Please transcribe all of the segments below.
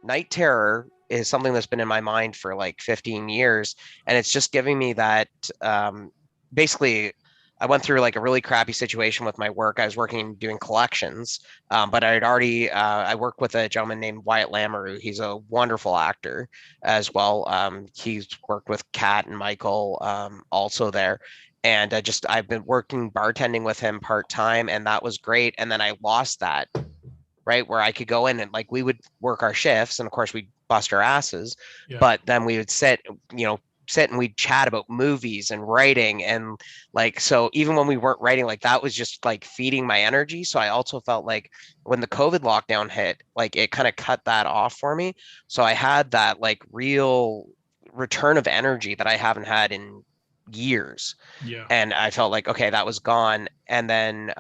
Night Terror is something that's been in my mind for like 15 years, and it's just giving me that. Basically, I went through like a really crappy situation with my work. I was working doing collections, but I had already I worked with a gentleman named Wyatt Lamoureux. He's a wonderful actor as well. He's worked with Kat and Michael also there. And I've been working bartending with him part time, and that was great. And then I lost that, right? Where I could go in and like we would work our shifts and of course we'd bust our asses, Yeah. but then we would sit and we'd chat about movies and writing and like so even when we weren't writing, like that was just like feeding my energy. So I also felt like when the COVID lockdown hit, like it kind of cut that off for me. So I had that like real return of energy that I haven't had in years. Yeah. And I felt like okay, that was gone. And then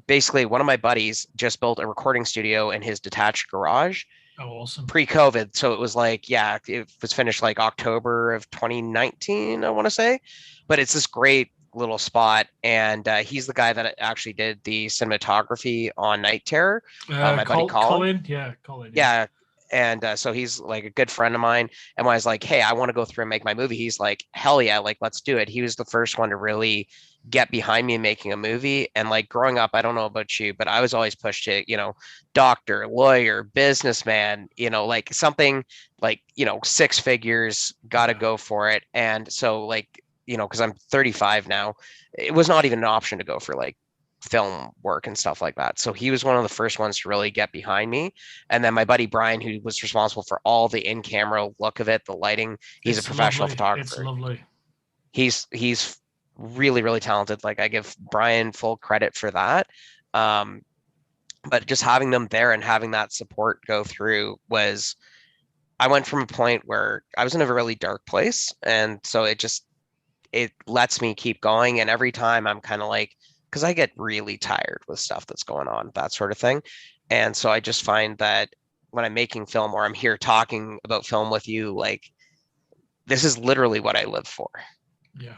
basically one of my buddies just built a recording studio in his detached garage Oh, awesome. pre-COVID. So it was like, yeah, it was finished like October of 2019, I want to say. But it's this great little spot. And he's the guy that actually did the cinematography on Night Terror, my buddy Colin. Colin. Yeah, Colin. Yeah. Yeah. And so he's like a good friend of mine. And when I was like, hey, I want to go through and make my movie, he's like, hell yeah, like let's do it. He was the first one to really get behind me making a movie. And like growing up, I don't know about you, but I was always pushed to, doctor, lawyer, businessman, like something like, six figures, got to Yeah. go for it. And so like, because I'm 35 now, it was not even an option to go for like film work and stuff like that. So he was one of the first ones to really get behind me. And then my buddy Brian, who was responsible for all the in-camera look of it, the lighting, he's a It's professional lovely. It's photographer. lovely. He's really, really talented. Like I give Brian full credit for that. Um, but just having them there and having that support go through was I went from a point where I was in a really dark place. And so it lets me keep going. And every time I'm kind of like, because I get really tired with stuff that's going on, that sort of thing. And so I just find that when I'm making film or I'm here talking about film with you, like this is literally what I live for. Yeah.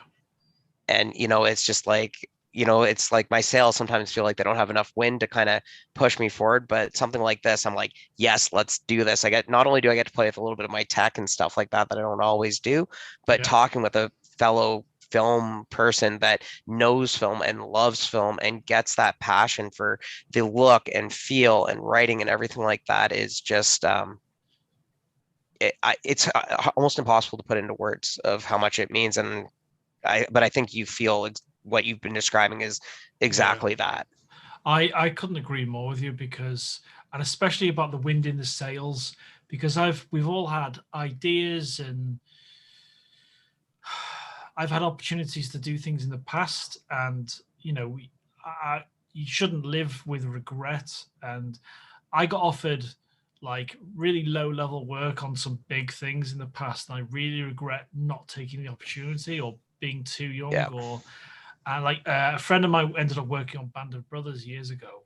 And, it's just like, it's like my sales sometimes feel like they don't have enough wind to kind of push me forward. But something like this, I'm like, yes, let's do this. Not only do I get to play with a little bit of my tech and stuff like that I don't always do, but Yeah. talking with a fellow film person that knows film and loves film and gets that passion for the look and feel and writing and everything like that is just it's almost impossible to put into words of how much it means. And but I think you feel what you've been describing is Yeah. exactly that. I couldn't agree more with you because, and especially about the wind in the sails, because we've all had ideas and I've had opportunities to do things in the past, and you shouldn't live with regret. And I got offered like really low level work on some big things in the past, and I really regret not taking the opportunity or being too young. Yeah. Or and like a friend of mine ended up working on Band of Brothers years ago,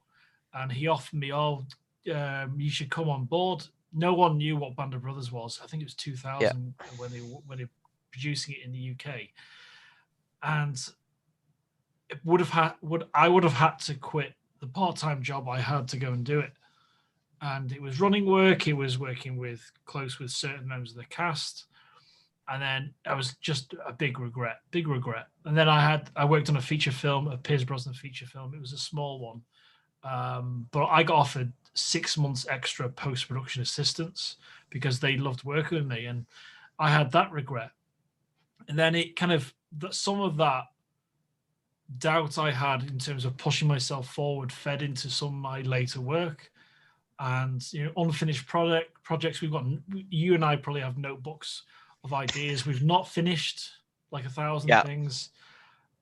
and he offered me, "Oh, you should come on board." No one knew what Band of Brothers was. I think it was Yeah. 2000 when they were producing it in the UK, and it would have had to quit the part-time job I had to go and do it. And it was running work. It was working with close with certain members of the cast, and then I was just a big regret. And then I worked on a feature film, a Pierce Brosnan feature film. It was a small one, but I got offered 6 months extra post production assistance because they loved working with me, and I had that regret. And then it kind of some of that doubt I had in terms of pushing myself forward fed into some of my later work, and unfinished projects. We've got, you and I probably have notebooks of ideas we've not finished, like 1,000 Yeah. things.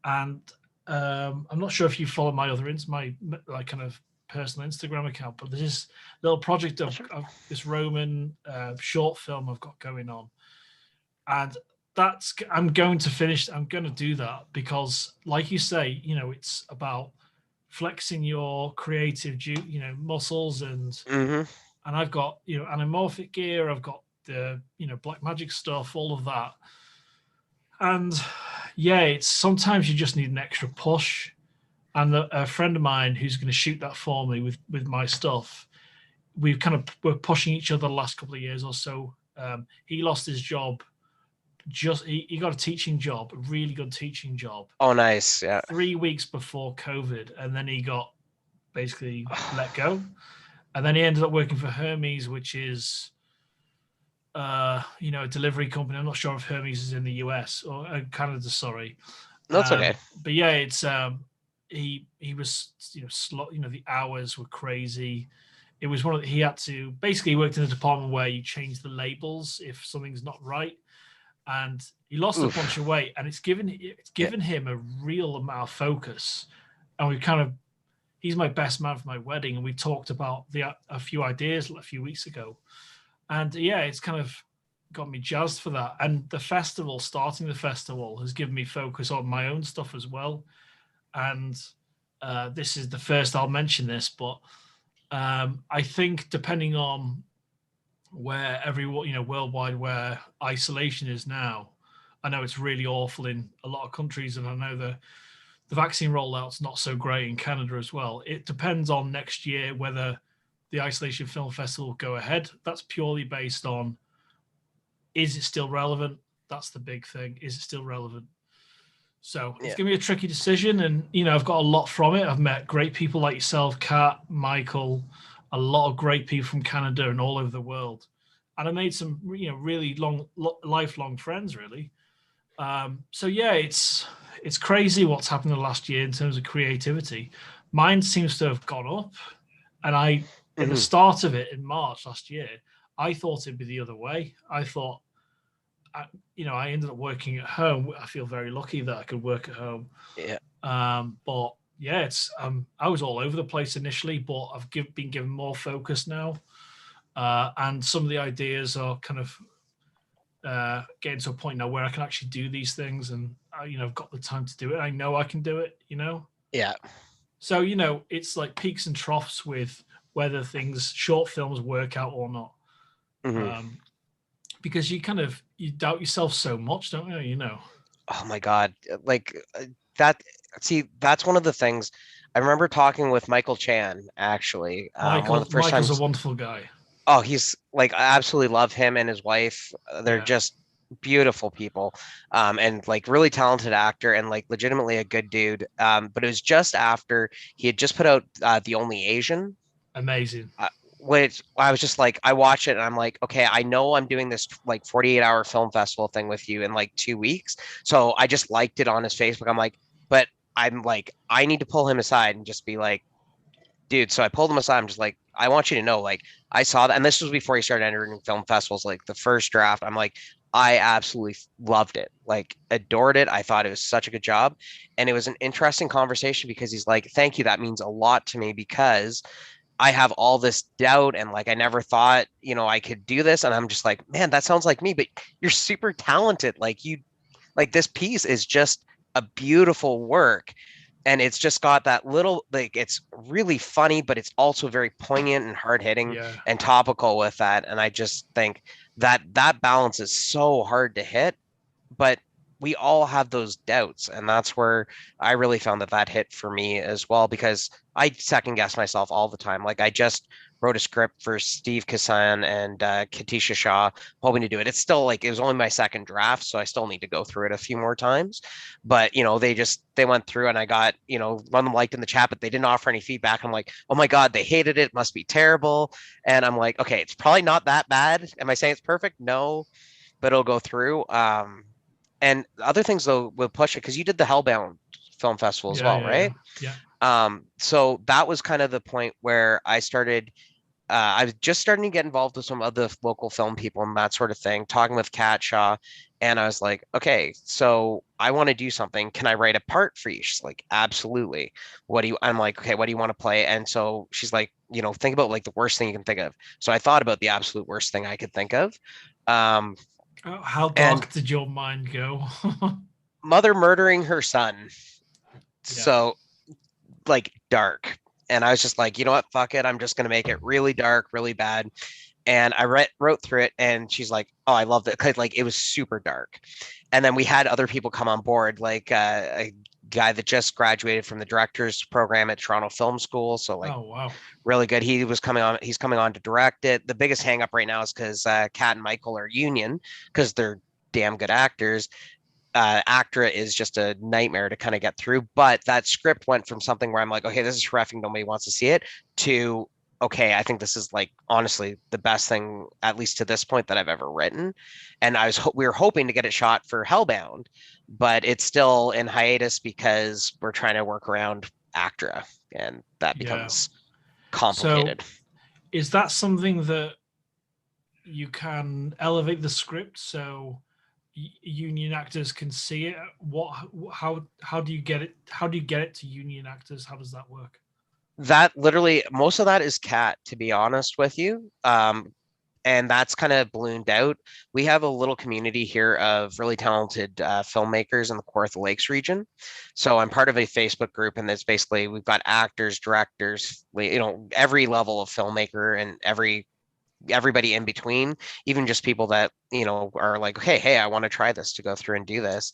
And I'm not sure if you follow my my like kind of personal Instagram account, but there's this little project of this Roman short film I've got going on, and I'm going to finish. I'm going to do that because, like you say, it's about flexing your creative, muscles, and Hmm. I've got anamorphic gear. I've got the black magic stuff, all of that, and yeah, it's sometimes you just need an extra push. And a friend of mine who's going to shoot that for me with my stuff, we kind of were pushing each other the last couple of years or so. He lost his job. He got a teaching job, a really good teaching job, Oh, nice. Yeah. 3 weeks before COVID, and then he got basically let go. And then he ended up working for Hermes, which is a delivery company. I'm not sure if Hermes is in the US or Canada, sorry. That's okay. But yeah, it's he was the hours were crazy. It was he had to basically worked in a department where you change the labels if something's not right, and he lost a bunch of weight, and it's given him a real amount of focus. And we kind of he's my best man for my wedding, and we talked about a few ideas a few weeks ago. And yeah, it's kind of got me jazzed for that. And starting the festival has given me focus on my own stuff as well. And this is the first I'll mention this, but I think depending on where everyone, worldwide, where isolation is now, I know it's really awful in a lot of countries, and I know the vaccine rollout's not so great in Canada as well. It depends on next year whether the Isolation Film Festival will go ahead. That's purely based on, is it still relevant? That's the big thing. Is it still relevant? So it's going to be a tricky decision. And, I've got a lot from it. I've met great people like yourself, Kat, Michael, a lot of great people from Canada and all over the world. And I made some, really lifelong friends, really. So yeah, it's crazy what's happened in the last year in terms of creativity. Mine seems to have gone up. And at the start of it in March last year, I thought it'd be the other way. I thought, I ended up working at home. I feel very lucky that I could work at home. Yeah. But yeah, I was all over the place initially, but I've been given more focus now. And some of the ideas are kind of getting to a point now where I can actually do these things, and I've got the time to do it. I know I can do it. Yeah. So it's like peaks and troughs with whether short films work out or not. Because you doubt yourself so much, don't you? Oh my God. Like that. See, that's one of the things. I remember talking with Michael Chan, actually. One of the first Michael's times. a wonderful guy. Oh, he's like, I absolutely love him and his wife. They're just beautiful people, and like really talented actor and like legitimately a good dude. But it was just after he had just put out The Only Asian. Amazing. Which I was just like, I watch it and I'm like, okay, I know I'm doing this like 48-hour film festival thing with you in like 2 weeks. So I just liked it on his Facebook. I'm like, but I'm like, I need to pull him aside and just be like, dude. So I pulled him aside. I'm just like, I want you to know, like, I saw that. And this was before he started entering film festivals, like the first draft. I'm like, I absolutely loved it, like, adored it. I thought it was such a good job. And it was an interesting conversation because he's like, thank you. That means a lot to me because I have all this doubt and like I never thought, I could do this. And I'm just like, man, that sounds like me, but you're super talented. Like this piece is just a beautiful work. And it's just got that little, like, it's really funny, but it's also very poignant and hard hitting and topical with that. And I just think that balance is so hard to hit, but we all have those doubts. And that's where I really found that hit for me as well, because I second guess myself all the time. Like I just wrote a script for Steve Kassan and Katisha Shah, hoping to do it. It's still like, it was only my second draft, so I still need to go through it a few more times. But, they went through and I got, one of them liked in the chat, but they didn't offer any feedback. I'm like, oh my God, they hated it. It must be terrible. And I'm like, okay, it's probably not that bad. Am I saying it's perfect? No, but it'll go through. And other things though will push it, because you did the Hellbound Film Festival as well, right? Yeah. So that was kind of the point where I started. I was just starting to get involved with some other local film people and that sort of thing, talking with Kat Shaw, and I was like, okay, so I want to do something. Can I write a part for you? She's like, absolutely. I'm like, okay, what do you want to play? And so she's like, think about like the worst thing you can think of. So I thought about the absolute worst thing I could think of. How dark did your mind go? Mother murdering her son. So like dark. And I was just like, you know what? Fuck it. I'm just going to make it really dark, really bad. And I wrote through it, and she's like, oh, I loved it. Cause like it was super dark. And then we had other people come on board, like guy that just graduated from the director's program at Toronto Film School. So like Oh wow. really good. He's coming on to direct it. The biggest hang up right now is because Kat and Michael are union because they're damn good actors. Actra is just a nightmare to kind of get through. But that script went from something where I'm like, okay, this is horrific, nobody wants to see it, to okay, I think this is like honestly the best thing, at least to this point, that I've ever written. And we were hoping to get it shot for Hellbound, but it's still in hiatus because we're trying to work around Actra, and that Yeah. becomes So complicated. is that something that you can elevate the script so union actors can see it? How do you get it? How do you get it to union actors? How does that work? That literally, most of that is Cat, to be honest with you. And that's kind of ballooned out. We have a little community here of really talented filmmakers in the Kawartha Lakes region. So I'm part of a Facebook group, and it's basically we've got actors, directors, every level of filmmaker and everybody in between, even just people that are like, hey, I want to try this, to go through and do this.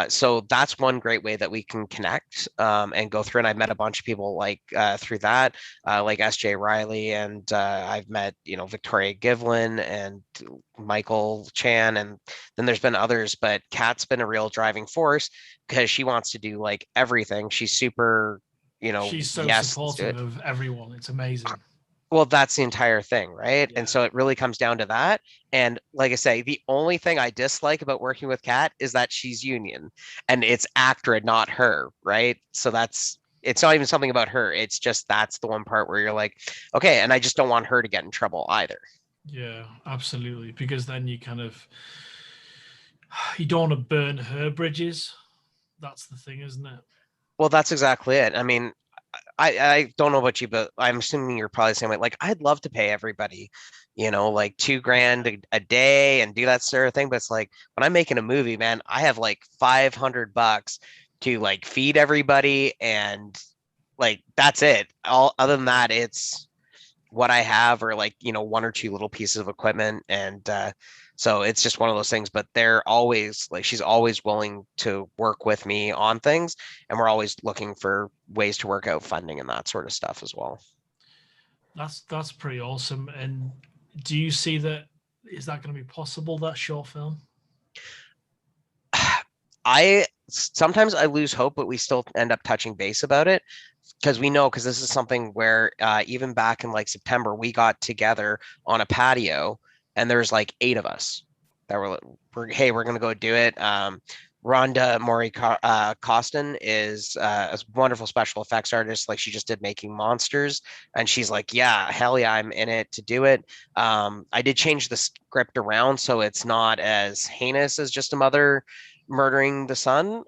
So that's one great way that we can connect and go through. And I've met a bunch of people like through that, like SJ Riley, and I've met Victoria Givlin and Michael Chan, and then there's been others. But Kat's been a real driving force because she wants to do like everything. She's super, She's so yes, let's do supportive it. of everyone. It's amazing. Well, that's the entire thing, right? And Yeah. so it really comes down to that. And like I say, the only thing I dislike about working with Kat is that she's union and it's Actra, not her, right? So it's not even something about her. It's just that's the one part where you're like, okay, and I just don't want her to get in trouble either. Yeah, absolutely. Because then you don't want to burn her bridges. That's the thing, isn't it? Well, that's exactly it. I mean, I don't know about you, but I'm assuming you're probably the same way. Like, I'd love to pay everybody, like $2,000 a day and do that sort of thing. But it's like when I'm making a movie, man, I have like $500 to like feed everybody, and like that's it. All other than that, it's what I have, or like one or two little pieces of equipment, and so it's just one of those things. But they're always like, she's always willing to work with me on things, and we're always looking for ways to work out funding and that sort of stuff as well. That's pretty awesome. And do you see that? Is that going to be possible? That short film? I sometimes I lose hope, but we still end up touching base about it because we know, because this is something where even back in like September, we got together on a patio, and there's like 8 of us that hey, we're gonna go do it. Rhonda Mori Costin is a wonderful special effects artist. Like, she just did Making Monsters, and she's like, yeah, hell yeah, I'm in it to do it. I did change the script around so it's not as heinous as just a mother murdering the son.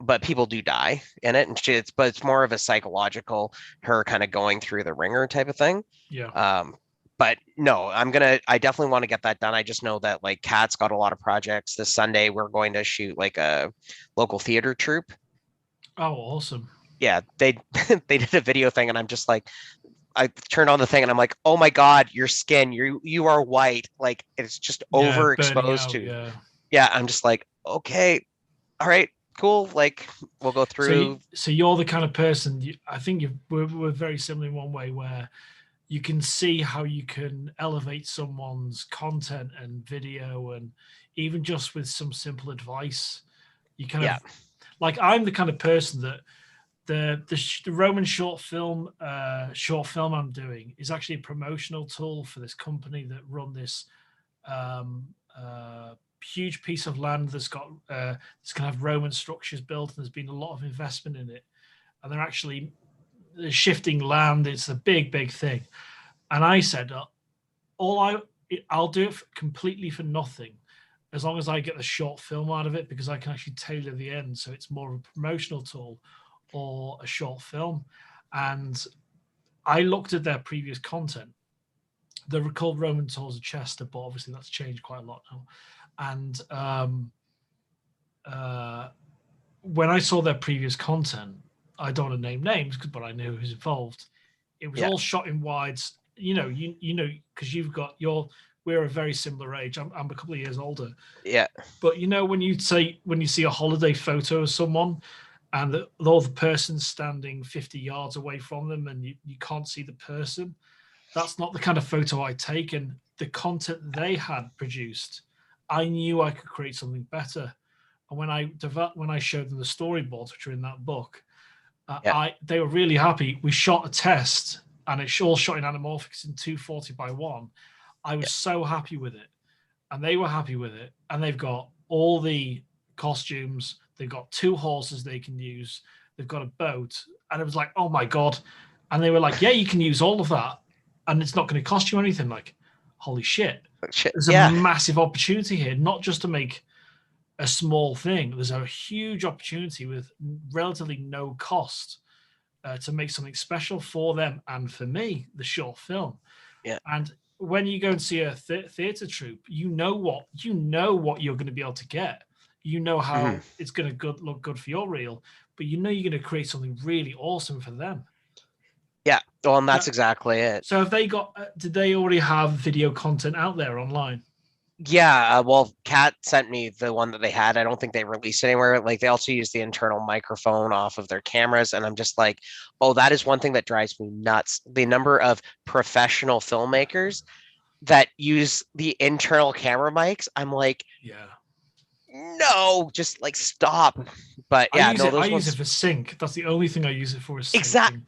But people do die in it, and but it's more of a psychological, her kind of going through the ringer type of thing. Yeah. Um, but no, I definitely want to get that done. I just know that like Kat's got a lot of projects. This Sunday we're going to shoot like a local theater troupe. Oh, awesome. Yeah, they they did a video thing, and I'm just like, I turned on the thing and I'm like, oh my God, your skin, you are white. Like, it's just Yeah, burning overexposed out. to. Yeah. Yeah, I'm just like, okay, all right, cool. Like, we'll go through. So you're the kind of person. I think we're very similar in one way, where you can see how you can elevate someone's content and video, and even just with some simple advice, you kind Yeah. of like. I'm the kind of person that the Roman short film I'm doing is actually a promotional tool for this company that run this um, huge piece of land that's got this kind of Roman structures built, and there's been a lot of investment in it, and they're shifting land. It's a big thing, and I said, I'll do it completely for nothing, as long as I get the short film out of it, because I can actually tailor the end so it's more of a promotional tool or a short film. And I looked at their previous content. They're called Roman Tours of Chester, but obviously that's changed quite a lot now. And when I saw their previous content, I don't want to name names, but I knew who's involved. It was Yeah. all shot in wides. You know, because you've got we're a very similar age. I'm a couple of years older. Yeah. But you know, when you see a holiday photo of someone and the other person's standing 50 yards away from them and you can't see the person, that's not the kind of photo I take. And the content they had produced, I knew I could create something better. And when I showed them the storyboards, which are in that book, Yeah. they were really happy. We shot a test, and it's all shot in anamorphics in 240x1. I was so happy with it, and they were happy with it. And they've got all the costumes. They've got 2 horses they can use. They've got a boat, and it was like, oh my god! And they were like, yeah, you can use all of that, and it's not going to cost you anything. Like, holy shit! There's a massive opportunity here, not just to make a small thing. There's a huge opportunity with relatively no cost to make something special for them and for me, the short film. Yeah. And when you go and see a theatre troupe, you know what you're going to be able to get. You know how it's going to look good for your reel, but you know you're going to create something really awesome for them. Yeah. Well, and that's exactly it. So have they got? Did they already have video content out there online? Yeah, well, Kat sent me the one that they had. I don't think they released it anywhere. Like they also use the internal microphone off of their cameras, and I'm just like, oh, that is one thing that drives me nuts. The number of professional filmmakers that use the internal camera mics. I'm like, yeah, no, just like stop. But yeah, I use it for sync. That's the only thing I use it for is syncing. Exactly.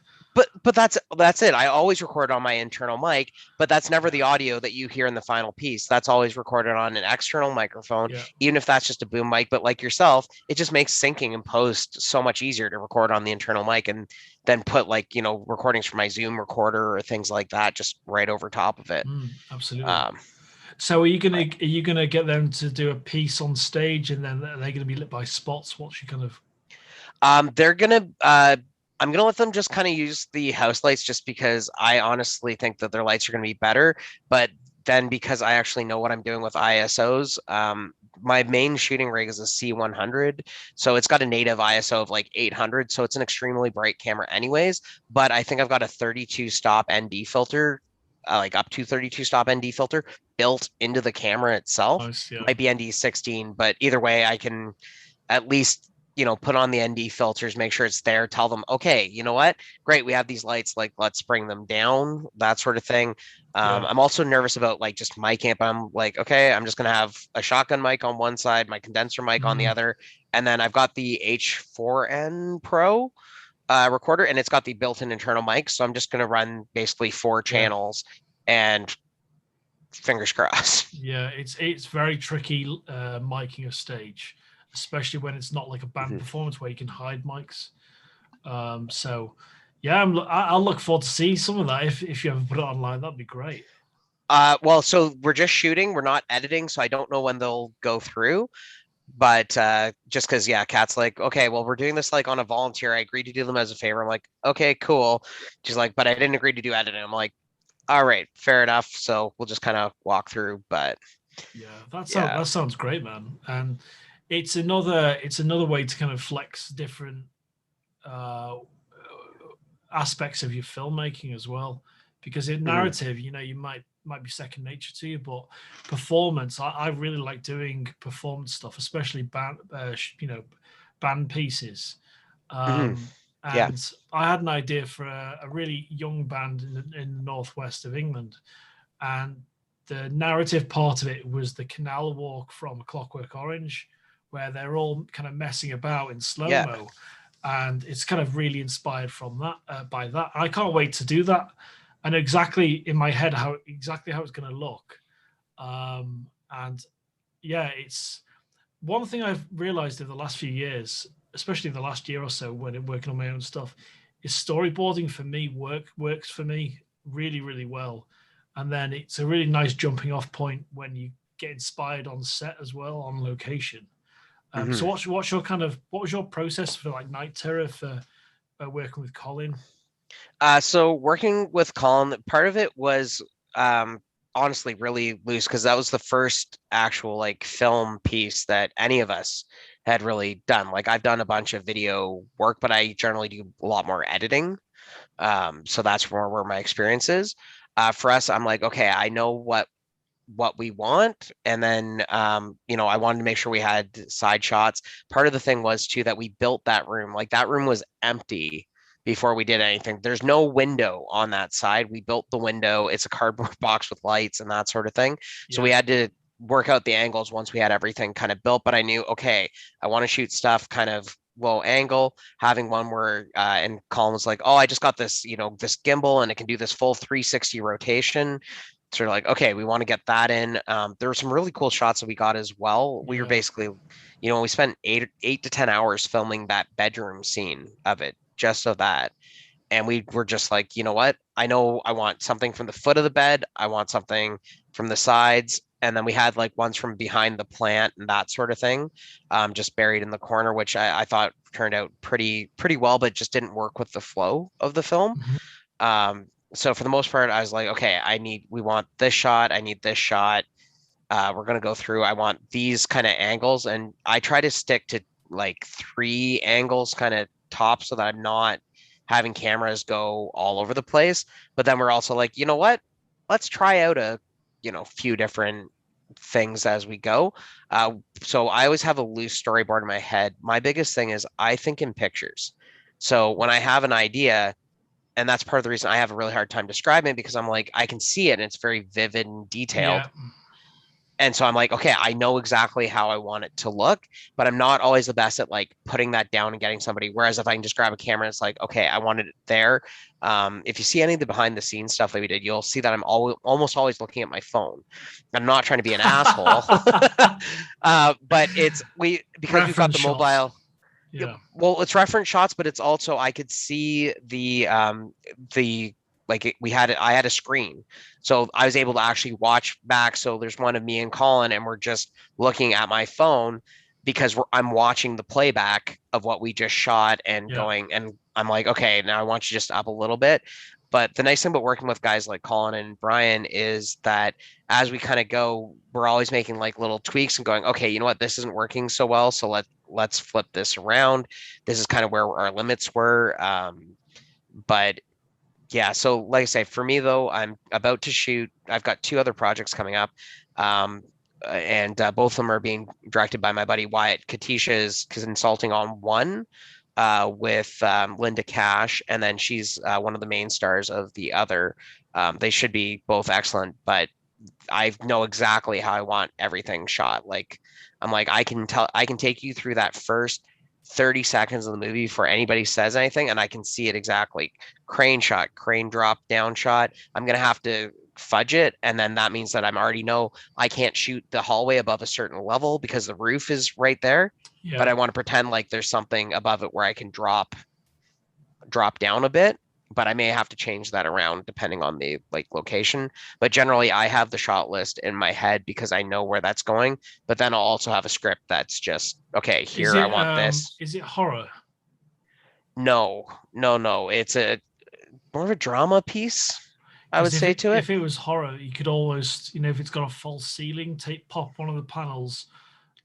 But that's it. I always record on my internal mic, but that's never the audio that you hear in the final piece. That's always recorded on an external microphone, even if that's just a boom mic. But like yourself, it just makes syncing and post so much easier to record on the internal mic and then put like, recordings from my Zoom recorder or things like that just right over top of it. Absolutely. So are you gonna get them to do a piece on stage, and then are they gonna be lit by spots? What's your kind of? They're gonna. I'm going to let them just kind of use the house lights just because I honestly think that their lights are going to be better. But then because I actually know what I'm doing with ISOs, my main shooting rig is a C100. So it's got a native ISO of like 800. So it's an extremely bright camera anyways. But I think I've got a 32 stop ND filter, like up to 32 stop ND filter built into the camera itself. Nice, yeah. Might be ND 16, but either way, I can at least put on the ND filters, make sure it's there, tell them, okay, you know what? Great, we have these lights, like let's bring them down, that sort of thing. I'm also nervous about like just mic amp. I'm like, okay, I'm just gonna have a shotgun mic on one side, my condenser mic on the other, and then I've got the H4n Pro recorder, and it's got the built-in internal mic. So I'm just gonna run basically 4 channels and fingers crossed. Yeah, it's very tricky miking a stage, especially when it's not like a band performance where you can hide mics. So yeah, I'll look forward to see some of that. If you ever put it online, that'd be great. Well, so we're just shooting, we're not editing, so I don't know when they'll go through. But just because, yeah, Kat's like, okay, well, we're doing this like on a volunteer. I agreed to do them as a favor. I'm like, okay, cool. She's like, but I didn't agree to do editing. I'm like, all right, fair enough. So we'll just kind of walk through. But yeah, that sounds great, man. And it's another way to kind of flex different aspects of your filmmaking as well, because in narrative, you might be second nature to you, but performance, I really like doing performance stuff, especially band pieces. And I had an idea for a really young band in the northwest of England, and the narrative part of it was the canal walk from Clockwork Orange, where they're all kind of messing about in slow-mo. And it's kind of really inspired from that, by that. I can't wait to do that. I know exactly in my head how it's going to look. And yeah, it's one thing I've realized in the last few years, especially in the last year or so when I'm working on my own stuff, is storyboarding for me works for me really, really well. And then it's a really nice jumping off point when you get inspired on set as well, on location. So what was your process for like Night Terror for working with Colin? So working with Colin, part of it was honestly really loose because that was the first actual like film piece that any of us had really done. Like I've done a bunch of video work, but I generally do a lot more editing. So that's more where my experience is. For us, I'm like, okay, I know what what we want. And then, I wanted to make sure we had side shots. Part of the thing was too that we built that room. Like that room was empty before we did anything. There's no window on that side. We built the window. It's a cardboard box with lights and that sort of thing. So we had to work out the angles once we had everything kind of built. But I knew, okay, I want to shoot stuff kind of low angle, having one where and Colin was like, oh, I just got this, this gimbal and it can do this full 360 rotation. Sort of like, okay, we want to get that in. There were some really cool shots that we got as well. We were basically, we spent eight to 10 hours filming that bedroom scene of it, just of that. And we were just like, you know what? I know I want something from the foot of the bed. I want something from the sides. And then we had like ones from behind the plant and that sort of thing, just buried in the corner, which I thought turned out pretty well, but just didn't work with the flow of the film. So for the most part, I was like, okay, we want this shot. I need this shot. We're going to go through. I want these kind of angles. And I try to stick to like 3 angles kind of top so that I'm not having cameras go all over the place. But then we're also like, you know what? Let's try out a, few different things as we go. So I always have a loose storyboard in my head. My biggest thing is I think in pictures. So when I have an idea, and that's part of the reason I have a really hard time describing it, because I'm like, I can see it and it's very vivid and detailed. And so I'm like, okay, I know exactly how I want it to look, but I'm not always the best at like putting that down and getting somebody. Whereas if I can just grab a camera, it's like, okay, I wanted it there. If you see any of the behind the scenes stuff that we did, you'll see that I'm almost always looking at my phone. I'm not trying to be an asshole, but because reference we've got the mobile. Shots. Yeah. Well, it's reference shots, but it's also I could see I had a screen, so I was able to actually watch back. So there's one of me and Colin, and we're just looking at my phone because I'm watching the playback of what we just shot and going, and I'm like, okay, now I want you just up a little bit. But the nice thing about working with guys like Colin and Brian is that as we kind of go, we're always making like little tweaks and going, okay, you know what, this isn't working so well, so let's flip this around. This is kind of where our limits were. But yeah, so like I say, for me though, I'm about to shoot. I've got 2 other projects coming up, and both of them are being directed by my buddy Wyatt. Katisha is consulting on one with Linda Cash, and then she's one of the main stars of the other. They should be both excellent, but I know exactly how I want everything shot. Like I'm like, I can take you through that first 30 seconds of the movie before anybody says anything, and I can see it exactly. Crane shot, crane drop, down shot. I'm gonna have to fudge it, and then that means that I'm already know I can't shoot the hallway above a certain level because the roof is right there. But I want to pretend like there's something above it where I can drop down a bit, but I may have to change that around depending on the like location. But generally I have the shot list in my head because I know where that's going, but then I'll also have a script that's just, okay, here I want this. Is it horror? No. It's more of a drama piece, I would say to it. If it was horror, you could almost, if it's got a false ceiling, pop one of the panels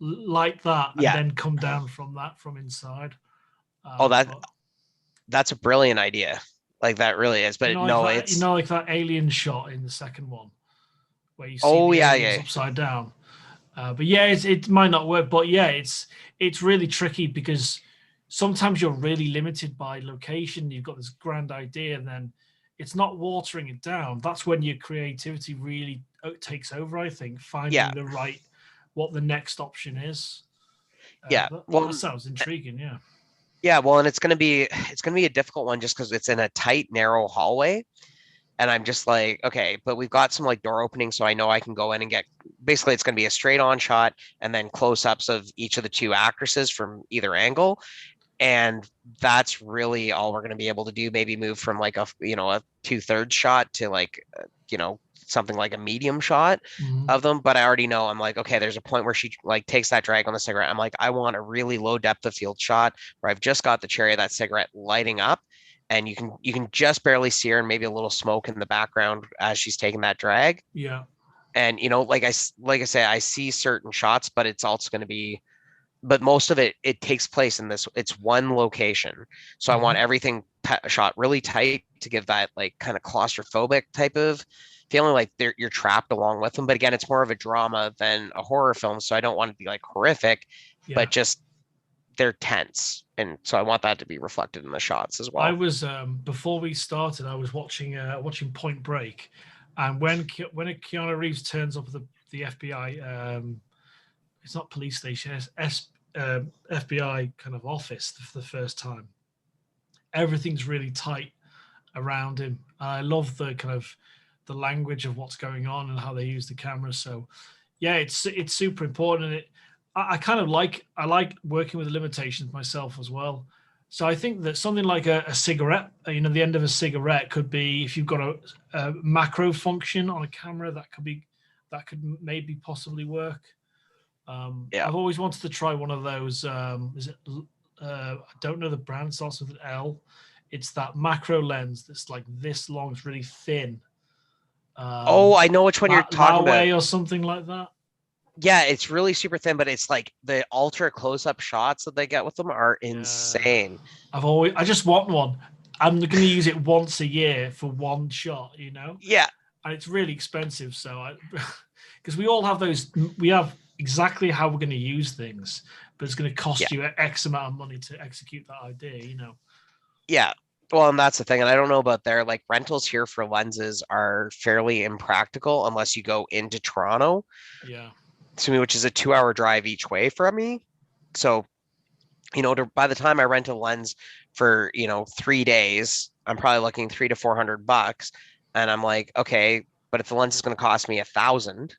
like that, and then come down from inside. That's a brilliant idea. Like that really is, but it's like that alien shot in the second one where you see the aliens upside down. But it might not work. But it's really tricky because sometimes you're really limited by location. You've got this grand idea, and then it's not watering it down. That's when your creativity really takes over. I think finding what the next option is. That sounds intriguing. Yeah. Yeah, well, and it's gonna be a difficult one just because it's in a tight, narrow hallway, and I'm just like, okay, but we've got some like door openings, so I know I can go in and get. Basically, it's gonna be a straight on shot and then close ups of each of the 2 actresses from either angle, and that's really all we're gonna be able to do. Maybe move from like a 2/3 shot to like something like a medium shot of them. But I already know, I'm like, okay, there's a point where she like takes that drag on the cigarette. I'm like, I want a really low depth of field shot where I've just got the cherry of that cigarette lighting up, and you can just barely see her and maybe a little smoke in the background as she's taking that drag. Yeah. And like I say, I see certain shots, but it's also going to be but most of it takes place in this. It's one location, so I want Mhm. everything shot really tight to give that like kind of claustrophobic type of feeling, like you're trapped along with them. But again, it's more of a drama than a horror film, so I don't want it to be like horrific, Yeah. but just they're tense, and so I want that to be reflected in the shots as I well. was before we started, I was watching Point Break, and when Keanu Reeves turns up at the FBI, it's not police station, it's FBI kind of office for the first time. Everything's really tight around him. I love the kind of the language of what's going on and how they use the camera. So yeah, it's super important, and I kind of like working with the limitations myself as well. So I think that something like a cigarette, the end of a cigarette could be, if you've got a macro function on a camera, that could maybe possibly work. Yeah. I've always wanted to try one of those. Is it? I don't know the brand. It starts with an L. It's that macro lens that's like this long. It's really thin. Oh, Um, I know which one you're talking about. Laoway or something like that. Yeah, it's really super thin, but it's like the ultra close-up shots that they get with them are Yeah, insane. I just want one. I'm going to use it once a year for one shot, Yeah, and it's really expensive. So because we all have those, we have exactly how we're going to use things, but it's going to yeah, cost you X amount of money to execute that idea. yeah. Well, and that's the thing. And I don't know about there, like rentals here for lenses are fairly impractical unless you go into Toronto Yeah. to me, which is a 2 hour drive each way from me. So, by the time I rent a lens for, 3 days, I'm probably looking 300 to 400 bucks. And I'm like, okay, but if the lens is going to cost me 1,000,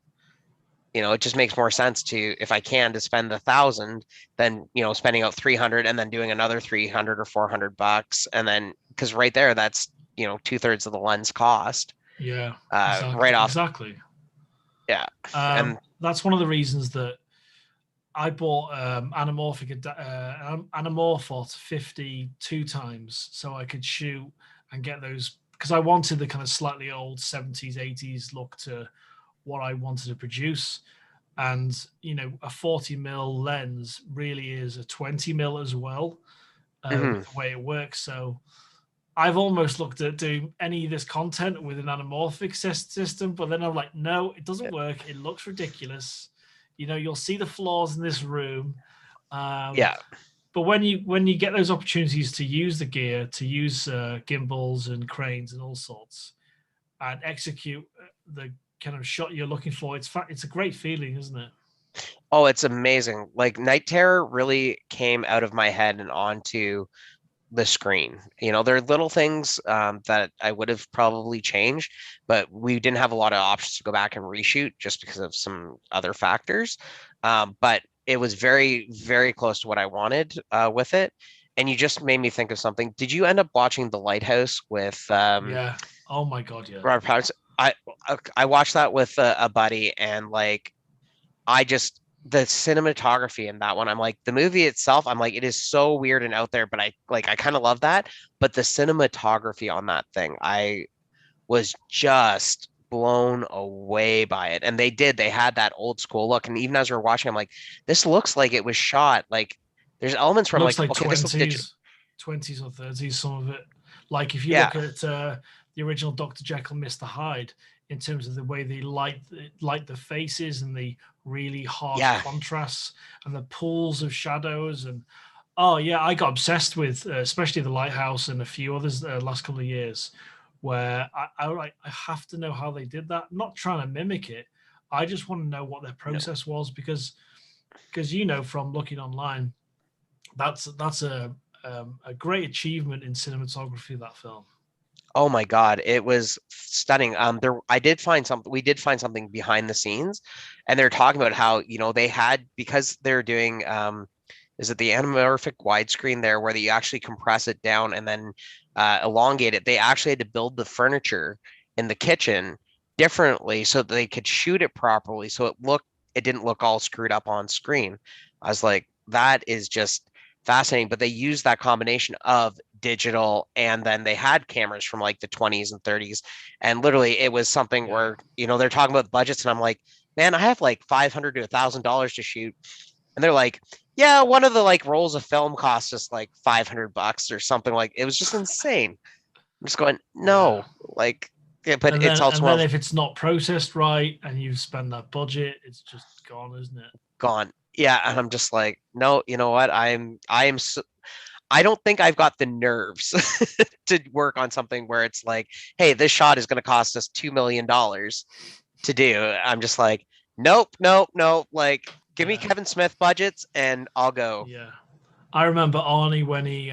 it just makes more sense to, if I can, to spend 1,000 than, spending out 300 and then doing another 300 or 400 bucks. And then, because right there, that's, 2/3 of the lens cost, Yeah, right exactly, off. exactly. Yeah. And That's one of the reasons that I bought Anamorphot 52 times so I could shoot and get those, because I wanted the kind of slightly old 70s, 80s look to what I wanted to produce. And, a 40 mil lens really is a 20 mil as well, with mhm, the way it works. So I've almost looked at doing any of this content with an anamorphic system, but then I'm like, no, it doesn't work. It looks ridiculous. You'll see the flaws in this room. Um, yeah. but when you get those opportunities to use the gear, to use gimbals and cranes and all sorts, and execute the kind of shot you're looking for, it's a great feeling, isn't it? Oh, it's amazing. Like Night Terror really came out of my head and onto the screen. There are little things that I would have probably changed, but we didn't have a lot of options to go back and reshoot just because of some other factors. But it was very, very close to what I wanted with it. And you just made me think of something. Did you end up watching The Lighthouse with Yeah. Oh my god, yeah. Robert Pattinson? I watched that with a buddy, and like I just the cinematography in that one, I'm like, the movie itself, I'm like, it is so weird and out there, but I kind of love that. But the cinematography on that thing, I was just blown away by it. And they had that old school look. And even as we were watching, I'm like, this looks like it was shot. Like there's elements It from looks like, like okay, this looks digital. 20s or 30s, some of it. Like if you Yeah, look at the original Dr. Jekyll, Mr. Hyde, in terms of the way they light the faces and the really harsh yeah, contrasts and the pools of shadows. And oh yeah, I got obsessed with especially the Lighthouse and a few others last couple of years, where I have to know how they did that. I'm not trying to mimic it. I just want to know what their no. process was, because from looking online, that's a great achievement in cinematography, that film. Oh my God, it was stunning. We did find something behind the scenes, and they're talking about how, they had, because they're doing is it the anamorphic widescreen there where they actually compress it down and then elongate it. They actually had to build the furniture in the kitchen differently so that they could shoot it properly. So it didn't look all screwed up on screen. I was like, that is just fascinating. But they used that combination of digital, and then they had cameras from like the 20s and 30s. And literally it was something Yeah. where, they're talking about budgets, and I'm like, man, I have like $500 to $1,000 to shoot. And they're like, yeah, one of the like rolls of film cost us like $500 or something. Like it was just insane. I'm just going, Yeah. no, like, yeah, but it's And also one then of if it's not processed right and you spend that budget, it's just gone, isn't it? gone. Yeah, and I'm just like, no, you know what? I am so, I don't think I've got the nerves to work on something where it's like, hey, this shot is going to cost us $2 million to do. I'm just like, nope, nope, nope. Like, give me Yeah. Kevin Smith budgets and I'll go. Yeah. I remember Arnie when he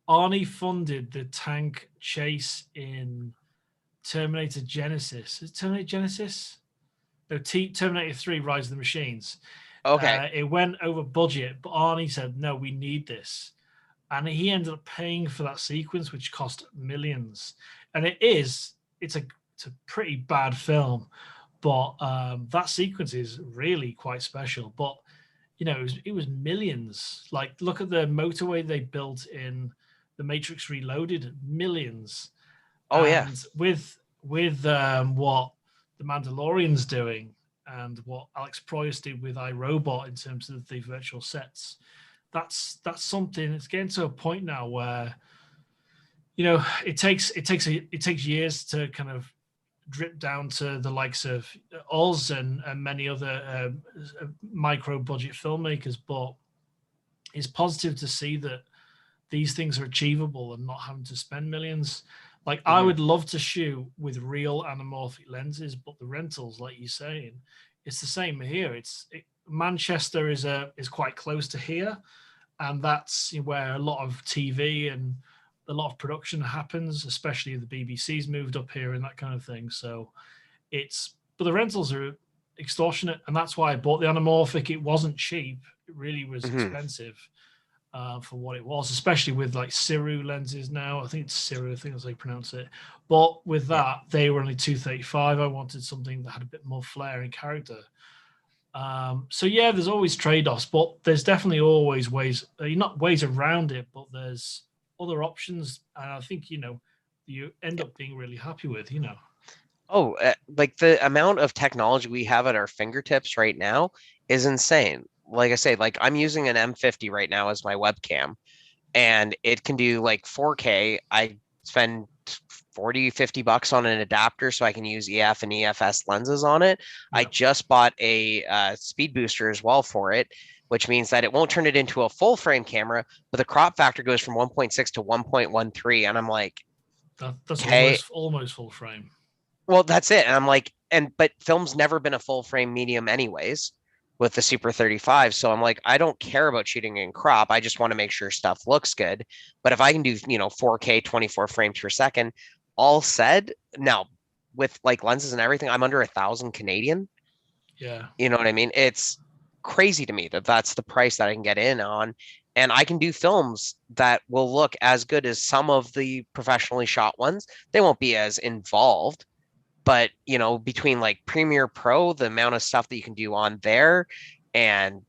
Arnie funded the tank chase in Terminator Genesis. Is it Terminator Genesis? No, Terminator 3 Rise of the Machines. Okay. It went over budget, but Arnie said, no, we need this. And he ended up paying for that sequence, which cost millions. And it's a pretty bad film, but that sequence is really quite special. But it was millions. Like, look at the motorway they built in The Matrix Reloaded, millions. Oh yeah. And with what the Mandalorian's doing and what Alex Proyas did with iRobot in terms of the virtual sets, that's something. It's getting to a point now where it takes years to kind of drip down to the likes of us and many other micro budget filmmakers, but it's positive to see that these things are achievable and not having to spend millions. Like, I Mm-hmm. would love to shoot with real anamorphic lenses, but the rentals, like you're saying, it's the same here. Manchester is quite close to here, and that's where a lot of TV and a lot of production happens, especially the BBC's moved up here and that kind of thing. So but the rentals are extortionate, and that's why I bought the anamorphic. It wasn't cheap; it really was Mm-hmm. expensive for what it was, especially with like Ciru lenses now. I think it's Ciru, I think that's how you pronounce it. But with Yeah. that, they were only 235. I wanted something that had a bit more flair and character. So yeah, there's always trade-offs, but there's definitely always ways, not ways around it, but there's other options, and I think you end up being really happy with. Oh, like the amount of technology we have at our fingertips right now is insane. Like I say, like I'm using an M50 right now as my webcam, and it can do like 4K. I spend 40, $50 on an adapter so I can use EF and EFS lenses on it. I Yeah, just bought a speed booster as well for it, which means that it won't turn it into a full frame camera, but the crop factor goes from 1.6 to 1.13. And I'm like, that's okay, almost full frame. well, that's it. And I'm like, but film's never been a full frame medium anyways with the Super 35. So I'm like, I don't care about shooting in crop. I just want to make sure stuff looks good. But if I can do, 4K 24 frames per second, all said, now with like lenses and everything, I'm under 1,000 Canadian. Yeah, You know what I mean? It's crazy to me that that's the price that I can get in on. And I can do films that will look as good as some of the professionally shot ones. They won't be as involved, but between like Premiere Pro, the amount of stuff that you can do on there, and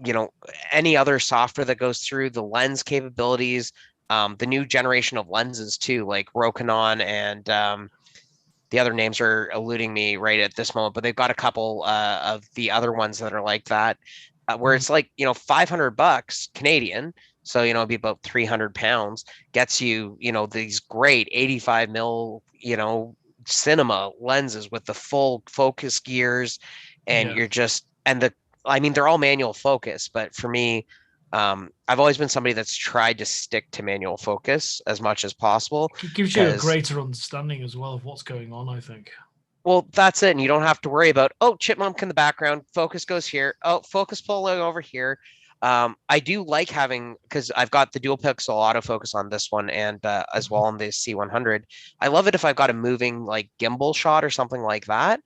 you know any other software that goes through the lens capabilities, the new generation of lenses too, like Rokinon, and the other names are eluding me right at this moment, but they've got a couple of the other ones that are like that, where mm, it's like $500 Canadian, so it'd be about 300 pounds, gets you these great 85 mil cinema lenses with the full focus gears, and yeah. you're just and the I mean they're all manual focus, but for me, I've always been somebody that's tried to stick to manual focus as much as possible It gives you a because, greater understanding as well of what's going on, I think. well, that's it. And you don't have to worry about, oh, chipmunk in the background, focus goes here. Oh, focus pulling over here. I do like having, because I've got the dual pixel autofocus on this one and as well on the C100. I love it if I've got a moving like gimbal shot or something like that.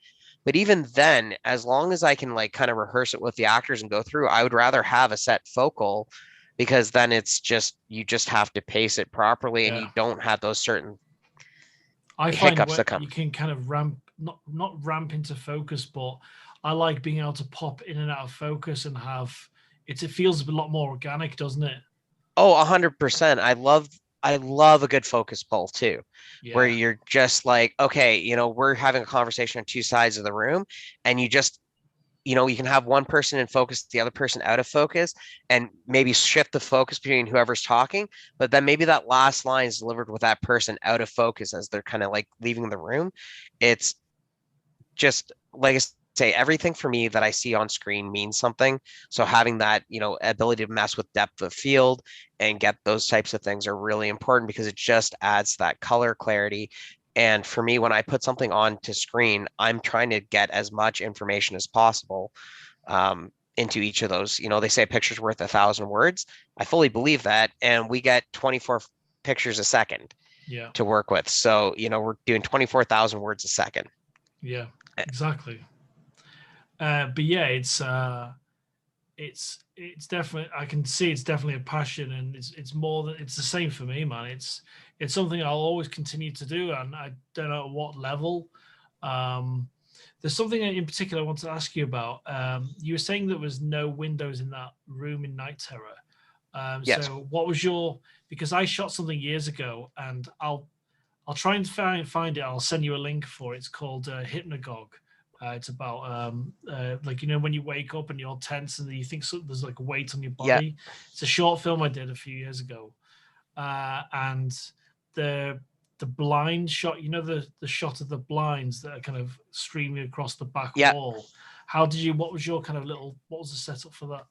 But even then, as long as I can like kind of rehearse it with the actors and go through, I would rather have a set focal, because then it's just, you just have to pace it properly and Yeah. you don't have those certain I find hiccups that what come. you can kind of ramp, not ramp into focus, but I like being able to pop in and out of focus and have it feels a lot more organic, doesn't it? Oh, 100%. I love a good focus pull too, where Yeah. you're just like, okay, we're having a conversation on two sides of the room, and you just you can have one person in focus, the other person out of focus, and maybe shift the focus between whoever's talking. But then maybe that last line is delivered with that person out of focus as they're kind of like leaving the room. It's just like I say, everything for me that I see on screen means something. So having that, ability to mess with depth of field and get those types of things are really important because it just adds that color clarity. And for me, when I put something onto screen, I'm trying to get as much information as possible into each of those. They say a picture's worth 1,000 words. I fully believe that. And we get 24 pictures a second Yeah. to work with. So, we're doing 24,000 words a second. Yeah, exactly. But yeah, it's definitely, I can see it's definitely a passion, and it's more than, it's the same for me, man. It's something I'll always continue to do, and I don't know at what level. Um, there's something in particular I want to ask you about. You were saying there was no windows in that room in Night Terror. Yes. So what was your? Because I shot something years ago, and I'll try and find it. I'll send you a link for it. It's called Hypnagogue. It's about like when you wake up and you're tense and you think there's like a weight on your Yeah. body. It's a short film I did a few years ago, and the blind shot. The shot of the blinds that are kind of streaming across the back Yeah. wall. How did you? What was your kind of little? What was the setup for that?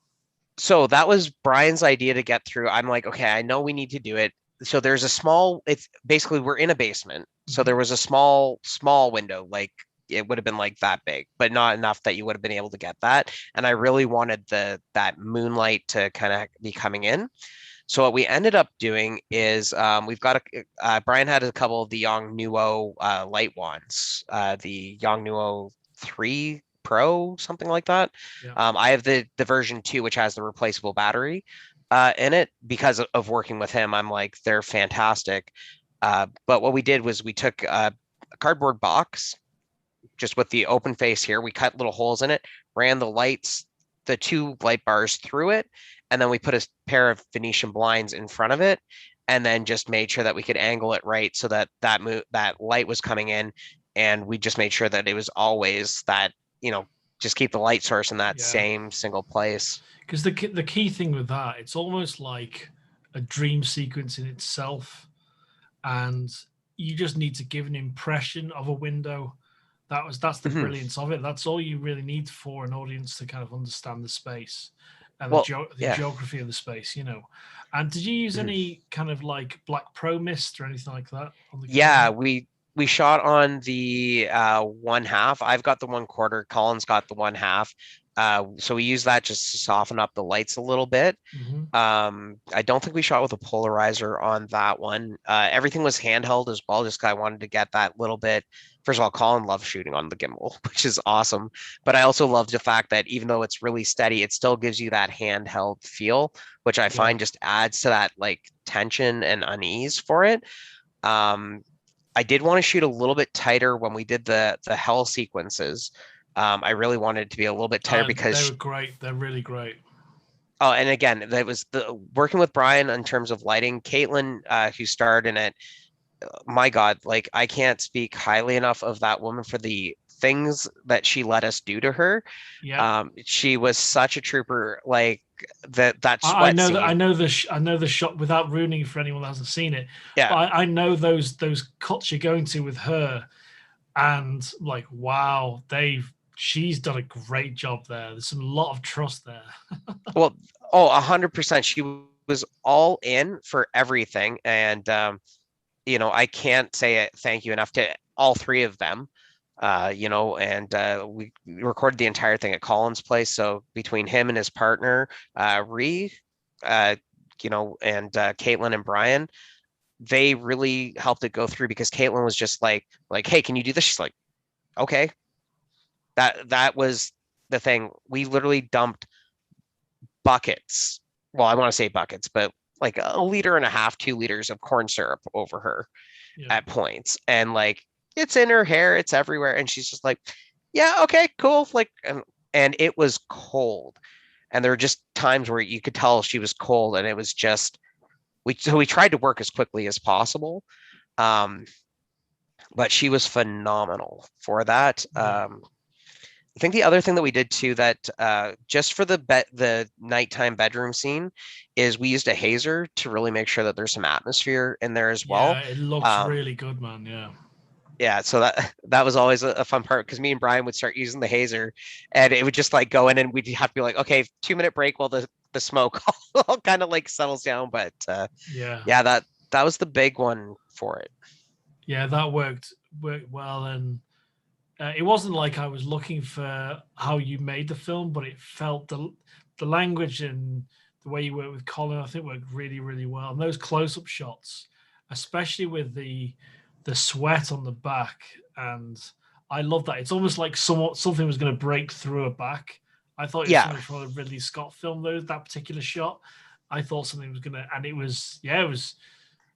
So that was Brian's idea to get through. I'm like, okay, I know we need to do it. So there's a small, it's basically we're in a basement. So Mhm. there was a small window, like it would have been like that big, but not enough that you would have been able to get that. And I really wanted that moonlight to kind of be coming in. So what we ended up doing is we've got Brian had a couple of the Yongnuo light wands, the Yongnuo 3 Pro, something like that. Yeah. I have the version 2, which has the replaceable battery in it because of working with him. I'm like, they're fantastic. But what we did was we took a cardboard box just with the open face here. We cut little holes in it, ran the 2 light bars through it, and then we put a pair of Venetian blinds in front of it, and then just made sure that we could angle it right so that light was coming in, and we just made sure that it was always that, just keep the light source in that Yeah. same single place. Because the key thing with that, it's almost like a dream sequence in itself, and you just need to give an impression of a window. That's the Mhm. brilliance of it. That's all you really need for an audience to kind of understand the space and Well, the yeah. geography of the space. And did you use Mhm. any kind of like black pro mist or anything like that on the Yeah, camera? we shot on the 1/2. I've got the 1/4. Colin's got the 1/2. So we use that just to soften up the lights a little bit. Mm-hmm. I don't think we shot with a polarizer on that one. Everything was handheld as well. Just 'cause I wanted to get that little bit. First of all, Colin loves shooting on the gimbal, which is awesome. But I also love the fact that even though it's really steady, it still gives you that handheld feel, which I Yeah. find just adds to that like tension and unease for it. Um, I did want to shoot a little bit tighter when we did the hell sequences. I really wanted it to be a little bit tighter They because were great. They're really great. oh, and again, that was the working with Brian in terms of lighting. Caitlin, who starred in it, my God, like I can't speak highly enough of that woman for the things that she let us do to her. Yeah. She was such a trooper. Like that I sweat know that scene. I know the shot without ruining it for anyone that hasn't seen it, but Yeah. I know those cuts you're going to with her, and like wow, she's done a great job there. There's a lot of trust there. Well, oh, 100%. She was all in for everything, and I can't say it thank you enough to all 3 of them. And we recorded the entire thing at Colin's place. So between him and his partner, Ree, uh, and Caitlin and Brian, they really helped it go through because Caitlin was just like, hey, can you do this? She's like, okay. That was the thing. We literally dumped buckets. Well, I want to say buckets, but like a liter and a half, 2 liters of corn syrup over her Yeah. at points. And like it's in her hair, it's everywhere. And she's just like, yeah, okay, cool. Like, and it was cold. And there were just times where you could tell she was cold, and it was just we tried to work as quickly as possible. Um, but she was phenomenal for that. Yeah. I think the other thing that we did too that just for the nighttime bedroom scene is we used a hazer to really make sure that there's some atmosphere in there as well. Yeah, it looks Um, really good, man. Yeah. yeah, so that was always a fun part because me and Brian would start using the hazer, and it would just like go in, and we'd have to be like, okay, 2 minute break while the smoke all kind of like settles down. But Yeah. yeah, that was the big one for it. Yeah, that worked well, and it wasn't like I was looking for how you made the film, but it felt the language and the way you worked with Colin, I think worked really, really well. And those close-up shots, especially with the sweat on the back, and I love that. It's almost like something was going to break through a back. I thought it was Yeah, something from a Ridley Scott film, though, that particular shot. I thought something was gonna, and it was, yeah, it was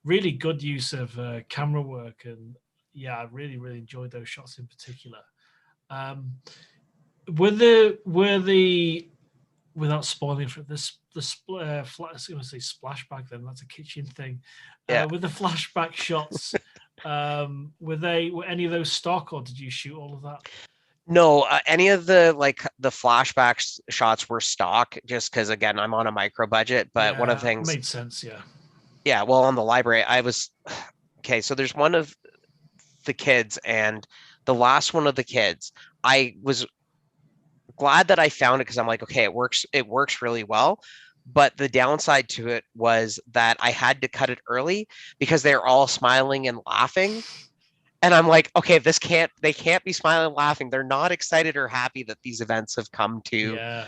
really good use of camera work, and yeah, I really, really enjoyed those shots in particular. Um, were the without spoiling for this I was going to say splashback. Then that's a kitchen thing. yeah. With the flashback shots, were any of those stock, or did you shoot all of that? No, any of the like the flashbacks shots were stock just because again I'm on a micro budget. But one of the Yeah, things, made sense. Yeah. yeah, well, on the library, I was okay. So there's one of the kids, and the last one of the kids, I was glad that I found it because I'm like, okay, it works. It works really well. But the downside to it was that I had to cut it early because they're all smiling and laughing. And I'm like, okay, they can't be smiling and laughing. They're not excited or happy that these events have come Yeah.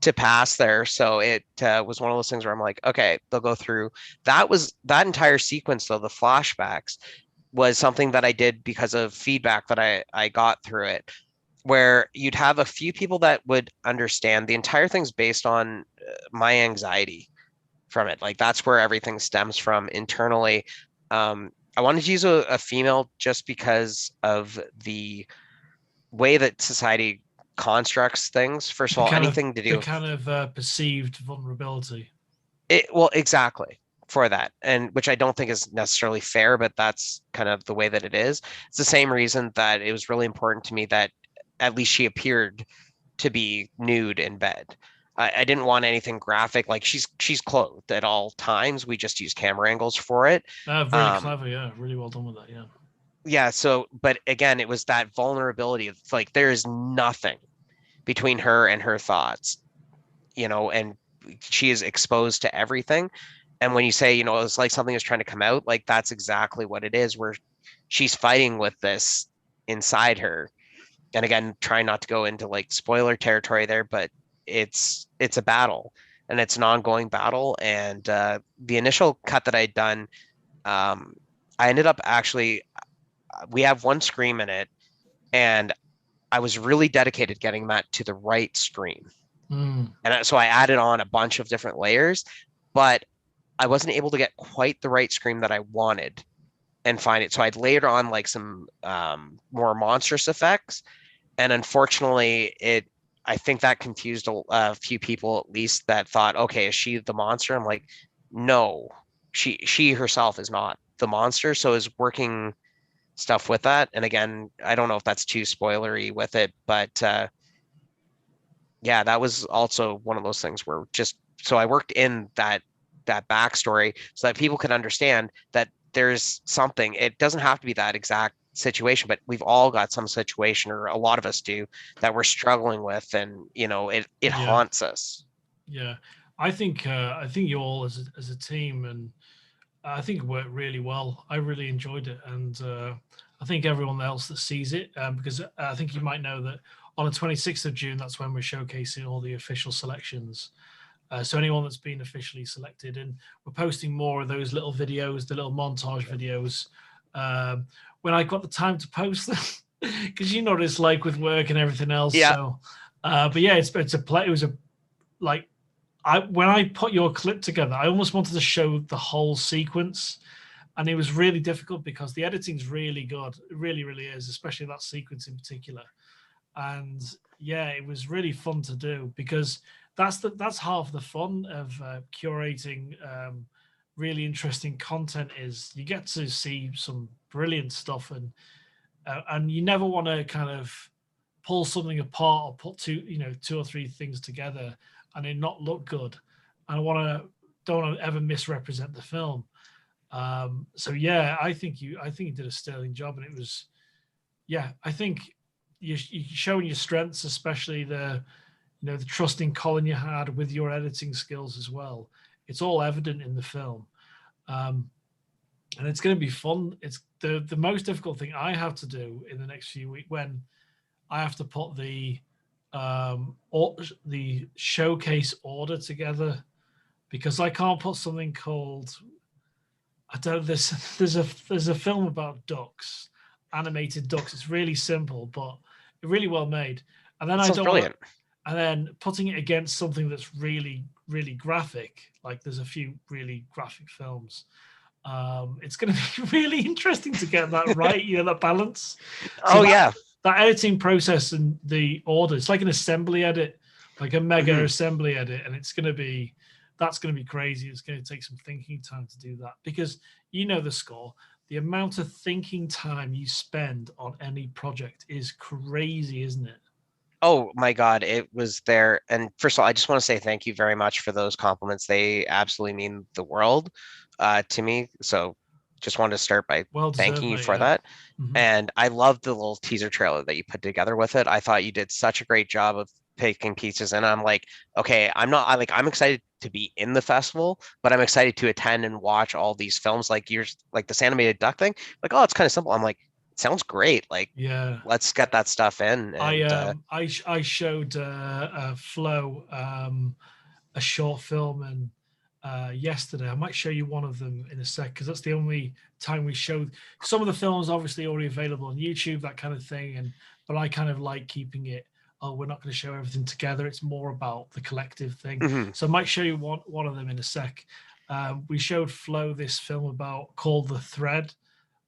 to pass there. So it was one of those things where I'm like, okay, they'll go through. That entire sequence, though, the flashbacks was something that I did because of feedback that I got through it, where you'd have a few people that would understand. The entire thing's based on my anxiety from it. Like that's where everything stems from internally. I wanted to use a female just because of the way that society constructs things. First of The all, kind of anything to do the with kind of perceived vulnerability. it. Well, exactly for that, and which I don't think is necessarily fair, but that's kind of the way that it is. It's the same reason that it was really important to me that at least she appeared to be nude in bed. I didn't want anything graphic. Like she's clothed at all times. We just use camera angles for it. Really Um, clever. Yeah, really well done with that. Yeah. yeah. So, but again, it was that vulnerability. It's like there is nothing between her and her thoughts, and she is exposed to everything. And when you say, it's like something is trying to come out, like that's exactly what it is, where she's fighting with this inside her. And again, trying not to go into like spoiler territory there, but it's a battle and it's an ongoing battle. And the initial cut that I'd done, um, I ended up actually we have one scream in it, and I was really dedicated getting that to the right scream. Mm. And so I added on a bunch of different layers, but I wasn't able to get quite the right scream that I wanted and find it. So I'd layered on like some more monstrous effects, and unfortunately, I think that confused a few people at least that thought, okay, is she the monster? I'm like, no, she herself is not the monster. So is working stuff with that. And again, I don't know if that's too spoilery with it, but yeah, that was also one of those things where just so I worked in that backstory so that people could understand that there's something. It doesn't have to be that exact situation, but we've all got some situation, or a lot of us do, that we're struggling with, and it Yeah. haunts us. Yeah. I think you all as a team, and I think it worked really well. I really enjoyed it, and I think everyone else that sees it, because I think you might know that on the 26th of June, that's when we're showcasing all the official selections. So anyone that's been officially selected, and we're posting more of those little videos, the little montage videos, um, when I got the time to post them, because you know what it's like with work and everything else. Yeah, So, but yeah, it's a play. It was a like when I put your clip together, I almost wanted to show the whole sequence, and it was really difficult because the editing's really good. It really, really is, especially that sequence in particular. And yeah, it was really fun to do because that's half the fun of curating really interesting content is you get to see some brilliant stuff, and you never want to kind of pull something apart or put two or three things together and it not look good. And don't want to ever misrepresent the film. So yeah, I think you did a sterling job, and it was, yeah, I think you're showing your strengths, especially the trusting Colin you had with your editing skills as well. It's all evident in the film. And it's going to be fun. It's the most difficult thing I have to do in the next few weeks when I have to put the showcase order together, because I can't put something called, I don't. There's a film about ducks, animated ducks. It's really simple, but really well made. And then That I sounds don't brilliant. and then putting it against something that's really, really graphic. Like there's a few really graphic films. It's going to be really interesting to get that right. That balance. So Oh yeah. that editing process and the order, it's like an assembly edit, like a mega assembly edit, and that's going to be crazy. It's going to take some thinking time to do that, because the score, the amount of thinking time you spend on any project is crazy, isn't it? Oh my God, it was there. And first of all, I just want to say thank you very much for those compliments. They absolutely mean the world to me. So just wanted to start by Well deserved, thanking you mate. for Yeah. that. Mm-hmm. And I love the little teaser trailer that you put together with it. I thought you did such a great job of picking pieces. And I'm like, okay, I'm excited to be in the festival, but I'm excited to attend and watch all these films. Like you're like this animated duck thing. Like, oh, it's kind of simple. I'm like, it sounds great. Like, Yeah. let's get that stuff in. And I showed Flo a short film and yesterday. I might show you one of them in a sec, because that's the only time we showed. Some of the films obviously already available on YouTube, that kind of thing, but I kind of like keeping it. Oh, we're not going to show everything together. It's more about the collective thing. mhm. So I might show you one of them in a sec. We showed Flo this film called The Thread,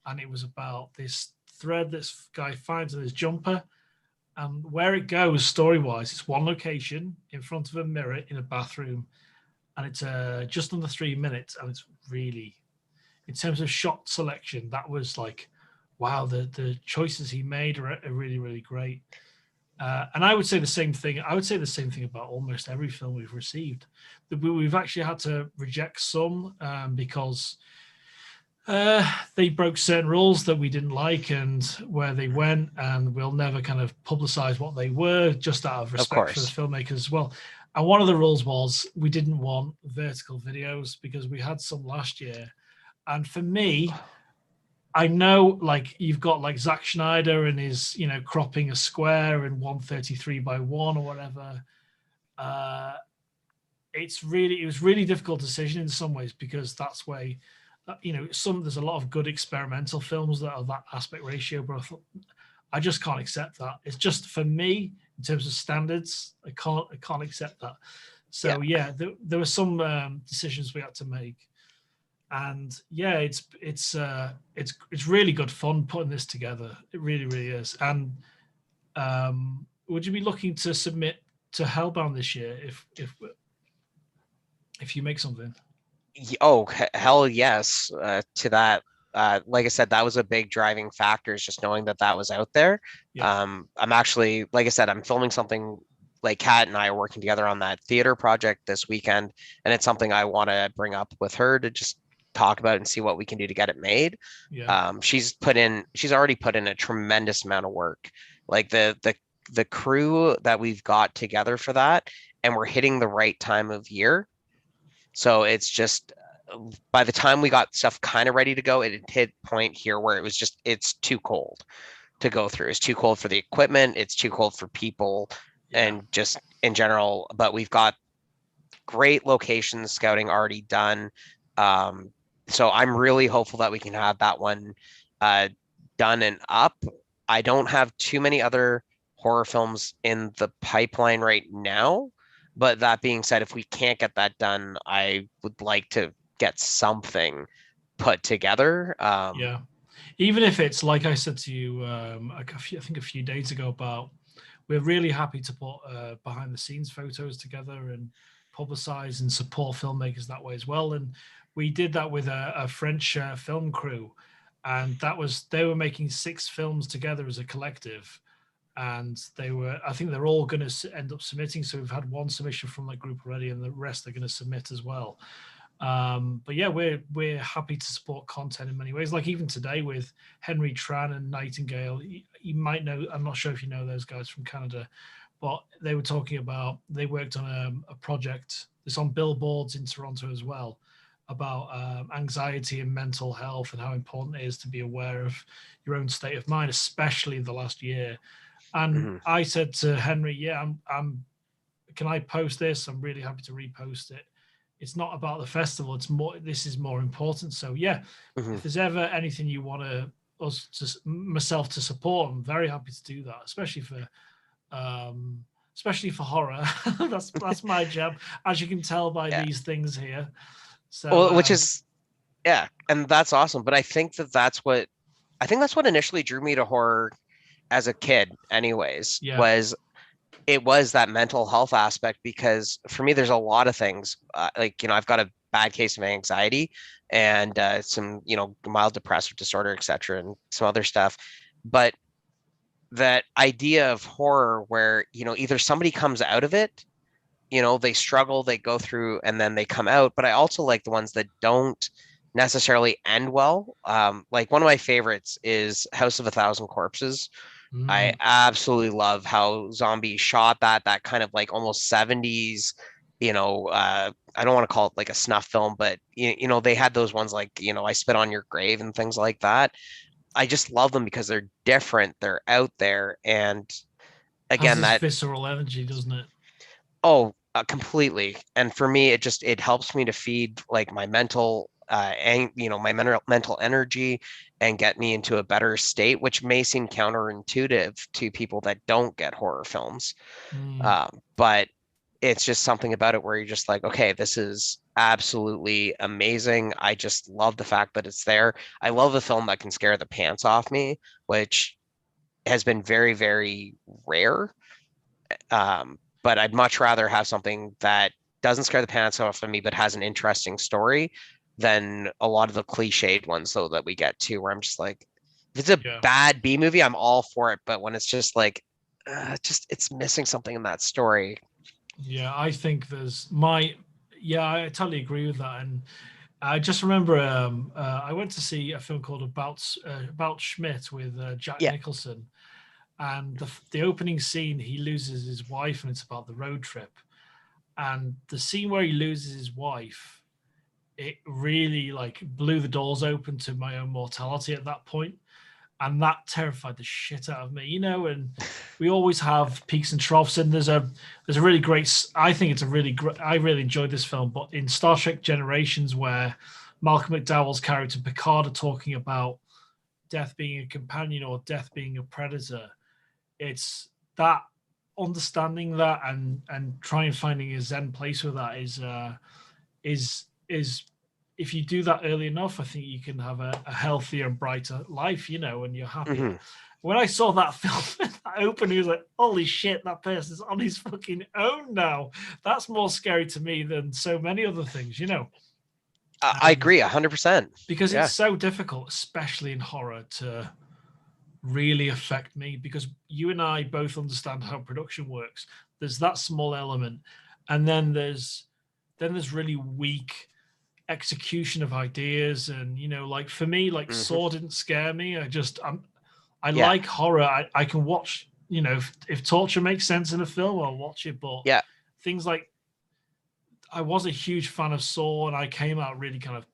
and it was about this thread this guy finds in his jumper, and where it goes story wise, it's one location in front of a mirror in a bathroom, and it's just under 3 minutes, and it's really, in terms of shot selection, that was like, wow, the choices he made are really, really great. And I would say the same thing. I would say the same thing about almost every film we've received. We've actually had to reject some because they broke certain rules that we didn't like and where they went, and we'll never kind of publicize what they were, just out of Of respect for the course. filmmakers as well. And one of the rules was we didn't want vertical videos, because we had some last year. And for me, I know, like, you've got like Zack Schneider and his, cropping a square in 133 by 1 or whatever. It was really difficult decision in some ways, because that's where there's a lot of good experimental films that are that aspect ratio, but I thought, I just can't accept that. It's just, for me, in terms of standards, I can't accept that. So yeah, there were some decisions we had to make, and yeah, it's really good fun putting this together. It really, really is. And would you be looking to submit to Hellbound this year if you make something? Oh, hell yes, to that. Like I said, that was a big driving factor, is just knowing that that was out there. Yeah. I'm actually, like I said, I'm filming something, like Kat and I are working together on that theater project this weekend, and it's something I want to bring up with her to just talk about and see what we can do to get it made. Yeah. She's already put in a tremendous amount of work. Like the crew that we've got together for that, and we're hitting the right time of year. So it's just, by the time we got stuff kind of ready to go, it hit a point here where it's too cold to go through. It's too cold for the equipment. It's too cold for people, Yeah. and just in general. But we've got great location scouting already done. So I'm really hopeful that we can have that one uh, done and up. I don't have too many other horror films in the pipeline right now. But that being said, if we can't get that done, I would like to get something put together. Yeah. Even if it's like I said to you, I think a few days ago, about we're really happy to put behind the scenes photos together and publicize and support filmmakers that way as well. And we did that with a French film crew, and they were making 6 films together as a collective. and I think they're all going to end up submitting. So we've had one submission from that group already, and the rest are going to submit as well. But yeah, we're happy to support content in many ways. Like even today with Henry Tran and Nightingale, you might know. I'm not sure if you know those guys from Canada, but they were talking about they worked on a project that's on billboards in Toronto as well about anxiety and mental health and how important it is to be aware of your own state of mind, especially the last year. And I said to Henry, "Yeah, I'm. Can I post this? I'm really happy to repost it. It's not about the festival. It's more. This is more important. So yeah, if there's ever anything you want myself to support, I'm very happy to do that. Especially for horror. that's my job, as you can tell by these things here. So, well, which is and that's awesome. But I think that's what initially drew me to horror as a kid, anyways, was it was that mental health aspect, because for me, there's a lot of things like, I've got a bad case of anxiety and some, mild depressive disorder, etc., and some other stuff. But that idea of horror where, either somebody comes out of it, they struggle, they go through, and then they come out. But I also like the ones that don't necessarily end well. Like one of my favorites is House of a Thousand Corpses. I absolutely love how Zombie shot that kind of like almost 70s, I don't want to call it like a snuff film, but they had those ones like, I Spit on Your Grave and things like that. I just love them because they're different, they're out there, and again, has this visceral energy, doesn't it? Oh, completely. And for me, it helps me to feed like my mental and my mental energy and get me into a better state, which may seem counterintuitive to people that don't get horror films. But it's just something about it where you're just like, okay, this is absolutely amazing. I just love the fact that it's there. I love a film that can scare the pants off me, which has been very, very rare. But I'd much rather have something that doesn't scare the pants off of me, but has an interesting story than a lot of the cliched ones, though, that we get to, where I'm just like, if it's a bad B movie, I'm all for it. But when it's just like, it's missing something in that story. Yeah, I think I totally agree with that. And I just remember I went to see a film called About Schmidt with Jack Nicholson. And the opening scene, he loses his wife, and it's about the road trip. And the scene where he loses his wife, it really like blew the doors open to my own mortality at that point, and that terrified the shit out of me. And we always have peaks and troughs. And there's a really great. I think it's a really great. I really enjoyed this film, but in Star Trek Generations, where Malcolm McDowell's character Picard are talking about death being a companion or death being a predator. It's that understanding that and trying finding a zen place with that is if you do that early enough, I think you can have a healthier and brighter life, and you're happier. When I saw that film, that opening, was like, holy shit, that person's on his fucking own now. That's more scary to me than so many other things, I agree 100%. Because it's so difficult, especially in horror, to really affect me, because you and I both understand how production works. There's that small element, and then there's really weak execution of ideas. And like for me, like Saw didn't scare me. I like horror. I can watch, if torture makes sense in a film, I'll watch it. But things like, I was a huge fan of Saw, and I came out really kind of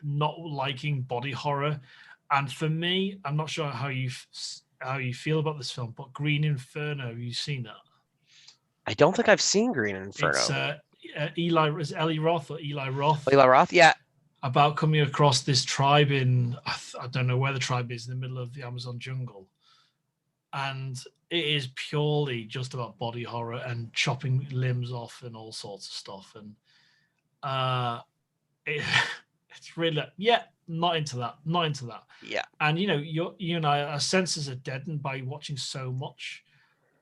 not liking body horror. And for me, I'm not sure how you feel about this film, but Green Inferno, have you seen that? I don't think I've seen Green Inferno. It's Eli Roth or Eli Roth? Eli Roth, yeah. About coming across this tribe in, I don't know where the tribe is, in the middle of the Amazon jungle. And it is purely just about body horror and chopping limbs off and all sorts of stuff. And it's really, not into that. Yeah. And you and I, our senses are deadened by watching so much.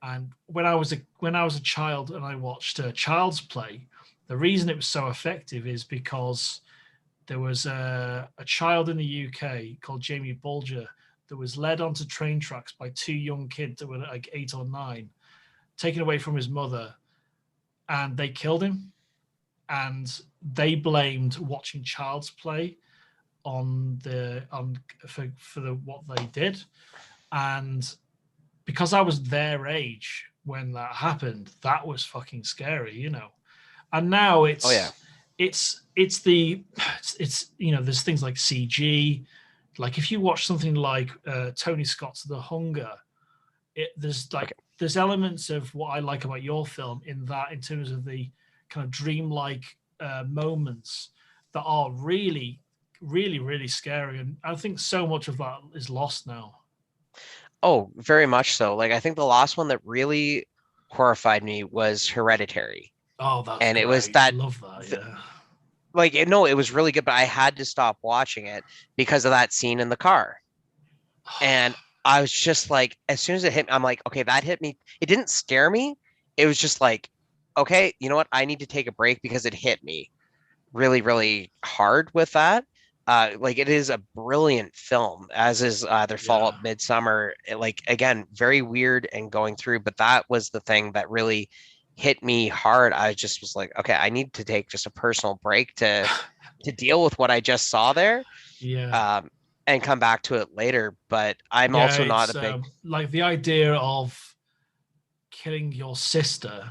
And when I was a child and I watched Child's Play, the reason it was so effective is because there was a child in the UK called Jamie Bulger that was led onto train tracks by two young kids that were like 8 or 9, taken away from his mother, and they killed him. And they blamed watching Child's Play on for what they did. And because I was their age when that happened, that was fucking scary, you know. And now it's there's things like CG. Like if you watch something like Tony Scott's The Hunger, there's elements of what I like about your film in terms of the kind of dreamlike moments that are really, really, really scary. And I think so much of that is lost now. Oh, very much so. Like I think the last one that really horrified me was Hereditary. Oh, that's And great. it was that Love that, yeah. Like no, it was really good, but I had to stop watching it because of that scene in the car. And I was just like, as soon as it hit me, I'm like, okay, that hit me. It didn't scare me. It was just like, okay, you know what? I need to take a break because it hit me really, really hard with that. Like it is a brilliant film, as is their follow-up Midsummer. Like again, very weird and going through, but that was the thing that really hit me hard. I just was like, okay, I need to take just a personal break to deal with what I just saw there. Yeah. And come back to it later. But I'm Yeah, also not it's a big like the idea of killing your sister.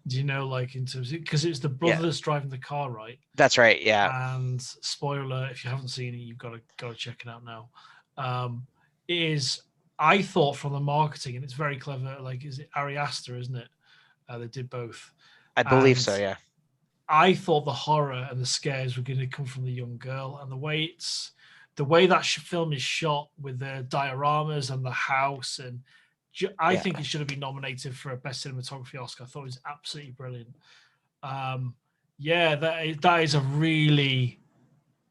Do you know, like in terms because it's the brother that's driving the car, right? That's right. Yeah. And spoiler, if you haven't seen it, you've got to check it out now. It is, I thought from the marketing, and it's very clever. Like, is it Ari Aster, isn't it? They did both. I believe so. Yeah. I thought the horror and the scares were going to come from the young girl, and the way that film is shot with the dioramas and the house, and I think it should have been nominated for a best cinematography Oscar. I thought it was absolutely brilliant. That is a really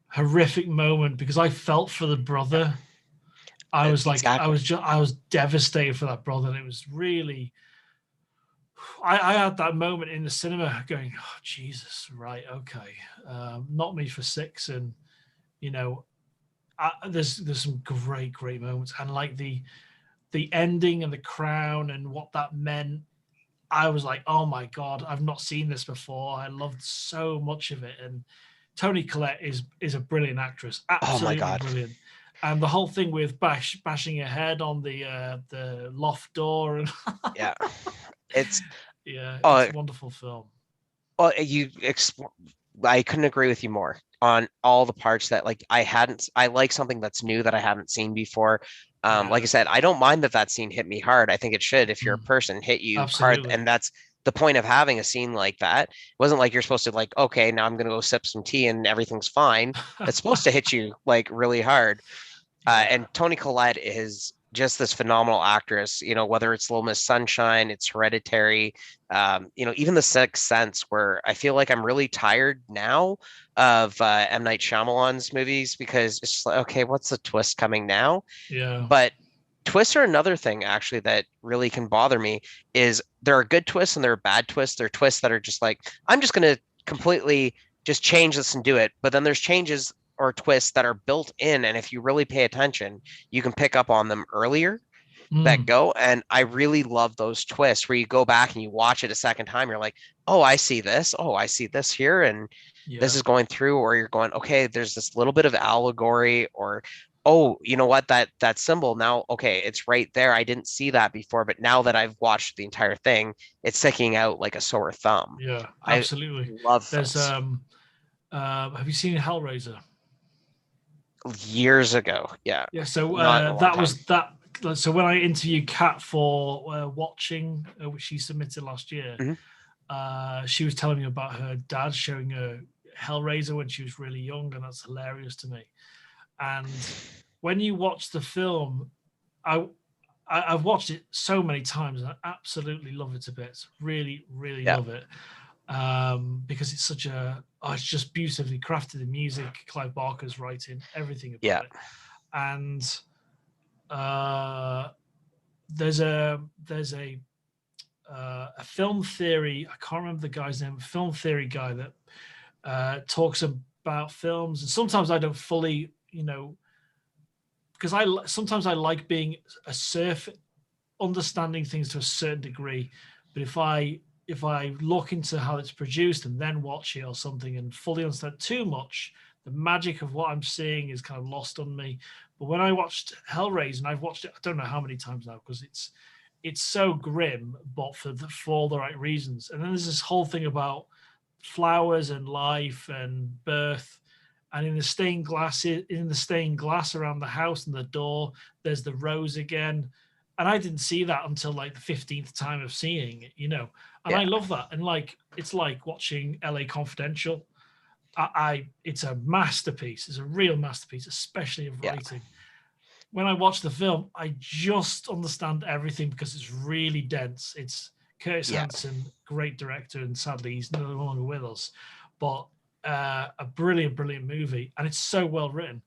horrific moment because I felt for the brother. I was like, exactly. I was devastated for that brother, and it was really. I had that moment in the cinema going, oh, Jesus, right, okay, not me for 6, and you know, there's some great moments, and like the ending and the crown and what that meant. I was like, oh my god, I've not seen this before. I loved so much of it, and Toni Collette is a brilliant actress, Oh my absolutely God. brilliant. And the whole thing with bashing her head on the loft door, and Yeah. It's it's a wonderful film. Well, I couldn't agree with you more on all the parts that like I like something that's new that I haven't seen before. Like I said, I don't mind that scene hit me hard. I think it should, if you're a person, hit you hard, and that's the point of having a scene like that. It wasn't like you're supposed to like, okay, now I'm gonna go sip some tea and everything's fine. It's supposed to hit you like really hard. And Toni Collette is just this phenomenal actress, you know, whether it's Little Miss Sunshine, it's Hereditary, you know, even The Sixth Sense, where I feel like I'm really tired now of M. Night Shyamalan's movies because it's just like, okay, what's the twist coming now? Yeah. But twists are another thing actually that really can bother me is there are good twists and there are bad twists. There are twists that are just like, I'm just going to completely just change this and do it. But then there's changes or twists that are built in. And if you really pay attention, you can pick up on them earlier that go. And I really love those twists where you go back and you watch it a second time. You're like, oh, I see this. Oh, I see this here. And this is going through, or you're going, okay, there's this little bit of allegory, or oh, you know what, that symbol now, okay, it's right there. I didn't see that before, but now that I've watched the entire thing, it's sticking out like a sore thumb. Yeah, absolutely. I love There's those. Have you seen Hellraiser? Years ago, yeah. Yeah, so that was that. So when I interviewed Kat for Watching, which she submitted last year, she was telling me about her dad showing her Hellraiser when she was really young, and that's hilarious to me. And when you watch the film, I've watched it so many times, and I absolutely love it to bits. Really, really love it. Because it's such it's just beautifully crafted. The music, Clive Barker's writing, everything about it. And there's a film theory. I can't remember the guy's name. A film theory guy that talks about films, and sometimes I don't fully, because because sometimes I like being a understanding things to a certain degree, but if I look into how it's produced and then watch it or something and fully understand too much, the magic of what I'm seeing is kind of lost on me. But when I watched Hellraiser, and I've watched it, I don't know how many times now, because it's so grim, but for all the right reasons. And then there's this whole thing about flowers and life and birth. And in the stained glass around the house and the door, there's the rose again. And I didn't see that until like the 15th time of seeing it, And I love that. And like, it's like watching LA Confidential. It's a masterpiece. It's a real masterpiece, especially of writing. When I watch the film, I just understand everything because it's really dense. It's Curtis Hanson, great director, and sadly he's no longer with us. But a brilliant, brilliant movie, and it's so well written.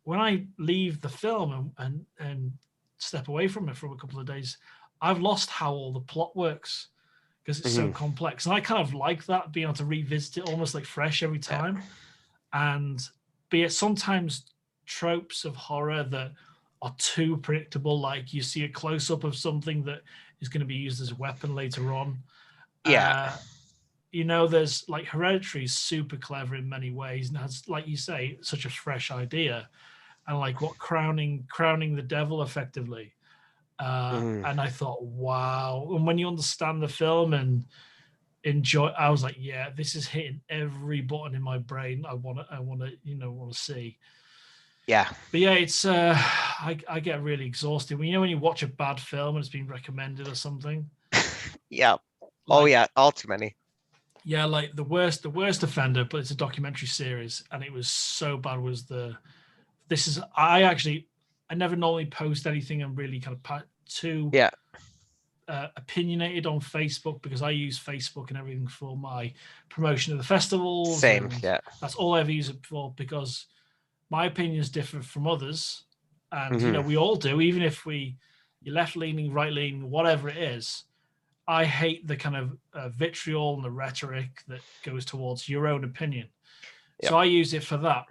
When I leave the film and step away from it for a couple of days, I've lost how all the plot works because it's so complex. And I kind of like that, being able to revisit it almost like fresh every time. And be it sometimes tropes of horror that are too predictable, like you see a close-up of something that is going to be used as a weapon later on. There's like Hereditary is super clever in many ways and has, like you say, such a fresh idea. And like what crowning the devil effectively. And I thought, wow. And when you understand the film and enjoy, I was like, yeah, this is hitting every button in my brain I want to see. Yeah. But yeah, it's I get really exhausted when you watch a bad film and it's been recommended or something. Yeah. All too many. Yeah, like the worst offender, but it's a documentary series, and it was so bad. I never normally post anything. I'm really kind of too opinionated on Facebook because I use Facebook and everything for my promotion of the festivals. Same, that's all I ever use it for, because my opinions differ from others, and we all do. Even if you're left leaning, right leaning, whatever it is, I hate the kind of vitriol and the rhetoric that goes towards your own opinion. Yep. So I use it for that,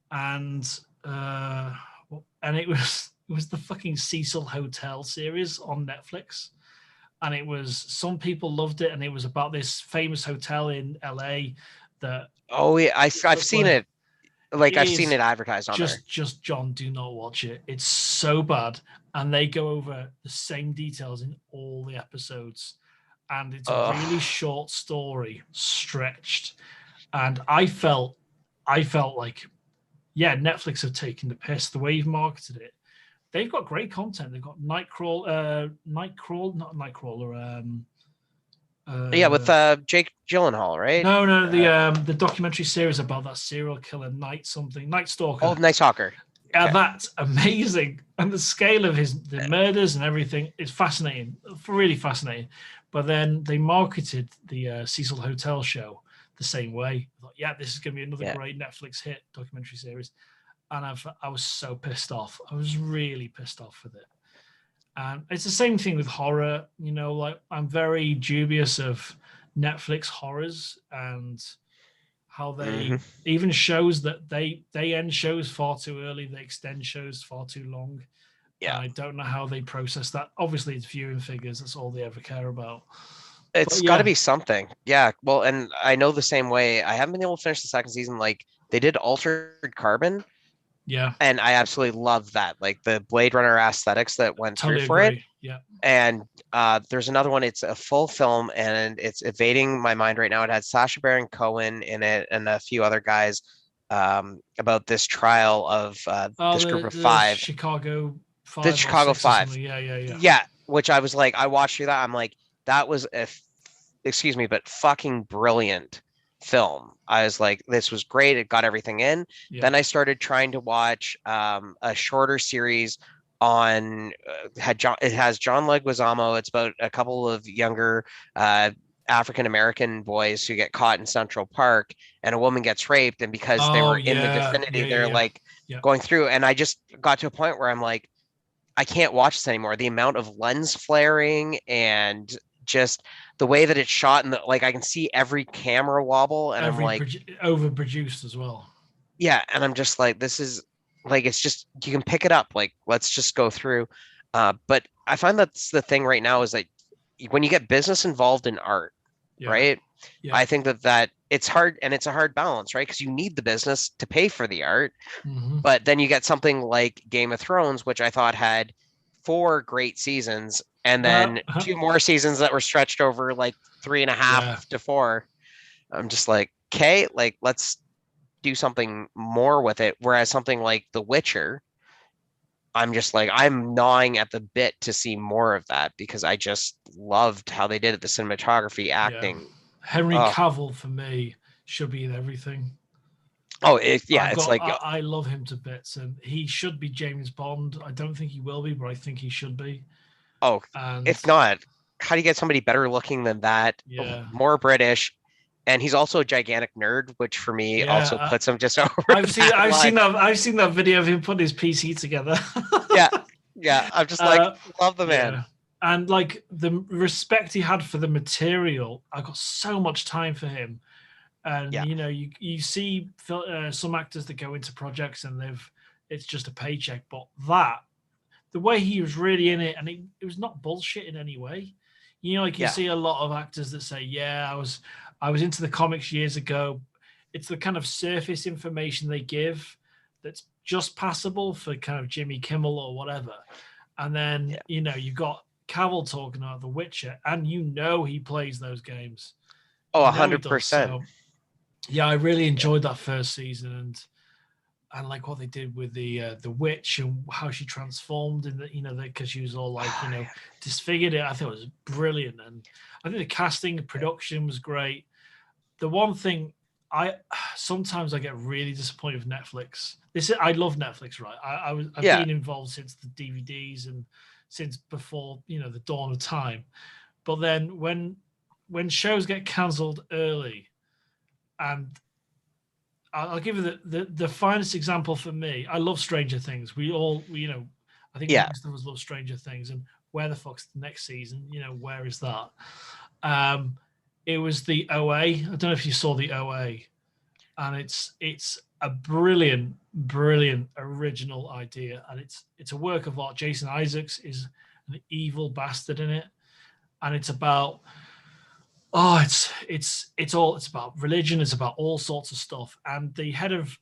and it was the fucking Cecil Hotel series on Netflix. And it was, some people loved it, and it was about this famous hotel in LA that. Oh yeah, I've seen it. Like I've seen it advertised on there. Just John, do not watch it. It's so bad, and they go over the same details in all the episodes, and it's a really short story, stretched. And I felt like, yeah, Netflix have taken the piss the way you've marketed it. They've got great content. They've got Nightcrawler. With Jake Gyllenhaal, right? No, the documentary series about that serial killer, Night Stalker. Oh, Night Stalker. Yeah, okay. That's amazing, and the scale of the murders and everything is fascinating, really fascinating. But then they marketed the Cecil Hotel show the same way. I thought, yeah, this is going to be another great Netflix hit documentary series, and I was so pissed off. I was really pissed off with it. And it's the same thing with horror. Like, I'm very dubious of Netflix horrors and how they even shows that they end shows far too early, they extend shows far too long. Yeah, and I don't know how they process that. Obviously, it's viewing figures. That's all they ever care about. It's got to be something. Yeah. Well, and I know the same way. I haven't been able to finish the second season. Like, they did Altered Carbon. Yeah. And I absolutely love that. Like the Blade Runner aesthetics that went through for it. Yeah. And there's another one. It's a full film, and it's evading my mind right now. It had Sacha Baron Cohen in it and a few other guys about this trial of this group of five. Chicago 5. The Chicago 5. Yeah. Yeah, which I was like, I watched through that. I'm like, that was but fucking brilliant film. I was like, this was great. It got everything in. Yeah. Then I started trying to watch a shorter series on it has John Leguizamo. It's about a couple of younger African-American boys who get caught in Central Park, and a woman gets raped, and because they were in the vicinity, they're like going through. And I just got to a point where I'm like, I can't watch this anymore. The amount of lens flaring and just the way that it's shot, and like I can see every camera wobble, and I'm like overproduced as well. Yeah, and I'm just like, this is like it's just you can pick it up. Like let's just go through. But I find that's the thing right now is that when you get business involved in art, Yeah. right? Yeah. I think that it's hard and it's a hard balance, right? Because you need the business to pay for the art, Mm-hmm. but then you get something like Game of Thrones, which I thought had 4 great seasons, and then 2 more seasons that were stretched over like three and a Yeah. half to 4. I'm just like, okay, like let's do something more with it. Whereas something like The Witcher, I'm just like I'm gnawing at the bit to see more of that because I just loved how they did it, the cinematography, Yeah. acting. Henry Oh, Cavill for me should be in everything. yeah, it's like I love him to bits, and he should be James Bond. I don't think he will be, but I think he should be. oh, And if not, how do you get somebody better looking than that? yeah, More British, and he's also a gigantic nerd, which for me yeah, also puts him just over that I've seen line. that, I've seen that video of him putting his PC together. Yeah, yeah, I'm just like love the man. Yeah, and like the respect he had for the material, I got so much time for him. And Yeah, you see some actors that go into projects and it's just a paycheck, but that the way he was really in it, and it was not bullshit in any way. Like you yeah. see a lot of actors that say, "Yeah, I was into the comics years ago." It's the kind of surface information they give that's just passable for kind of Jimmy Kimmel or whatever. And then Yeah. you got Cavill talking about The Witcher, and he plays those games. Oh, He does. 100%. So yeah, I really Yeah. enjoyed that first season, and like what they did with the witch and how she transformed in the because she was all like Yeah. disfigured. I thought it was brilliant, and I think the casting and production was great. The one thing I sometimes I get really disappointed with Netflix. I love Netflix, right? I've Yeah. been involved since the DVDs and since before the dawn of time. But then when shows get cancelled early, and I'll give you the finest example for me. I love Stranger Things. I think Yeah. most of us love Stranger Things. And where the fuck's the next season? Where is that? Um, it was the OA. I don't know if you saw the OA, and it's a brilliant, brilliant original idea, and it's a work of art. Jason Isaacs is an evil bastard in it, and it's about it's about religion. It's about all sorts of stuff. And the head of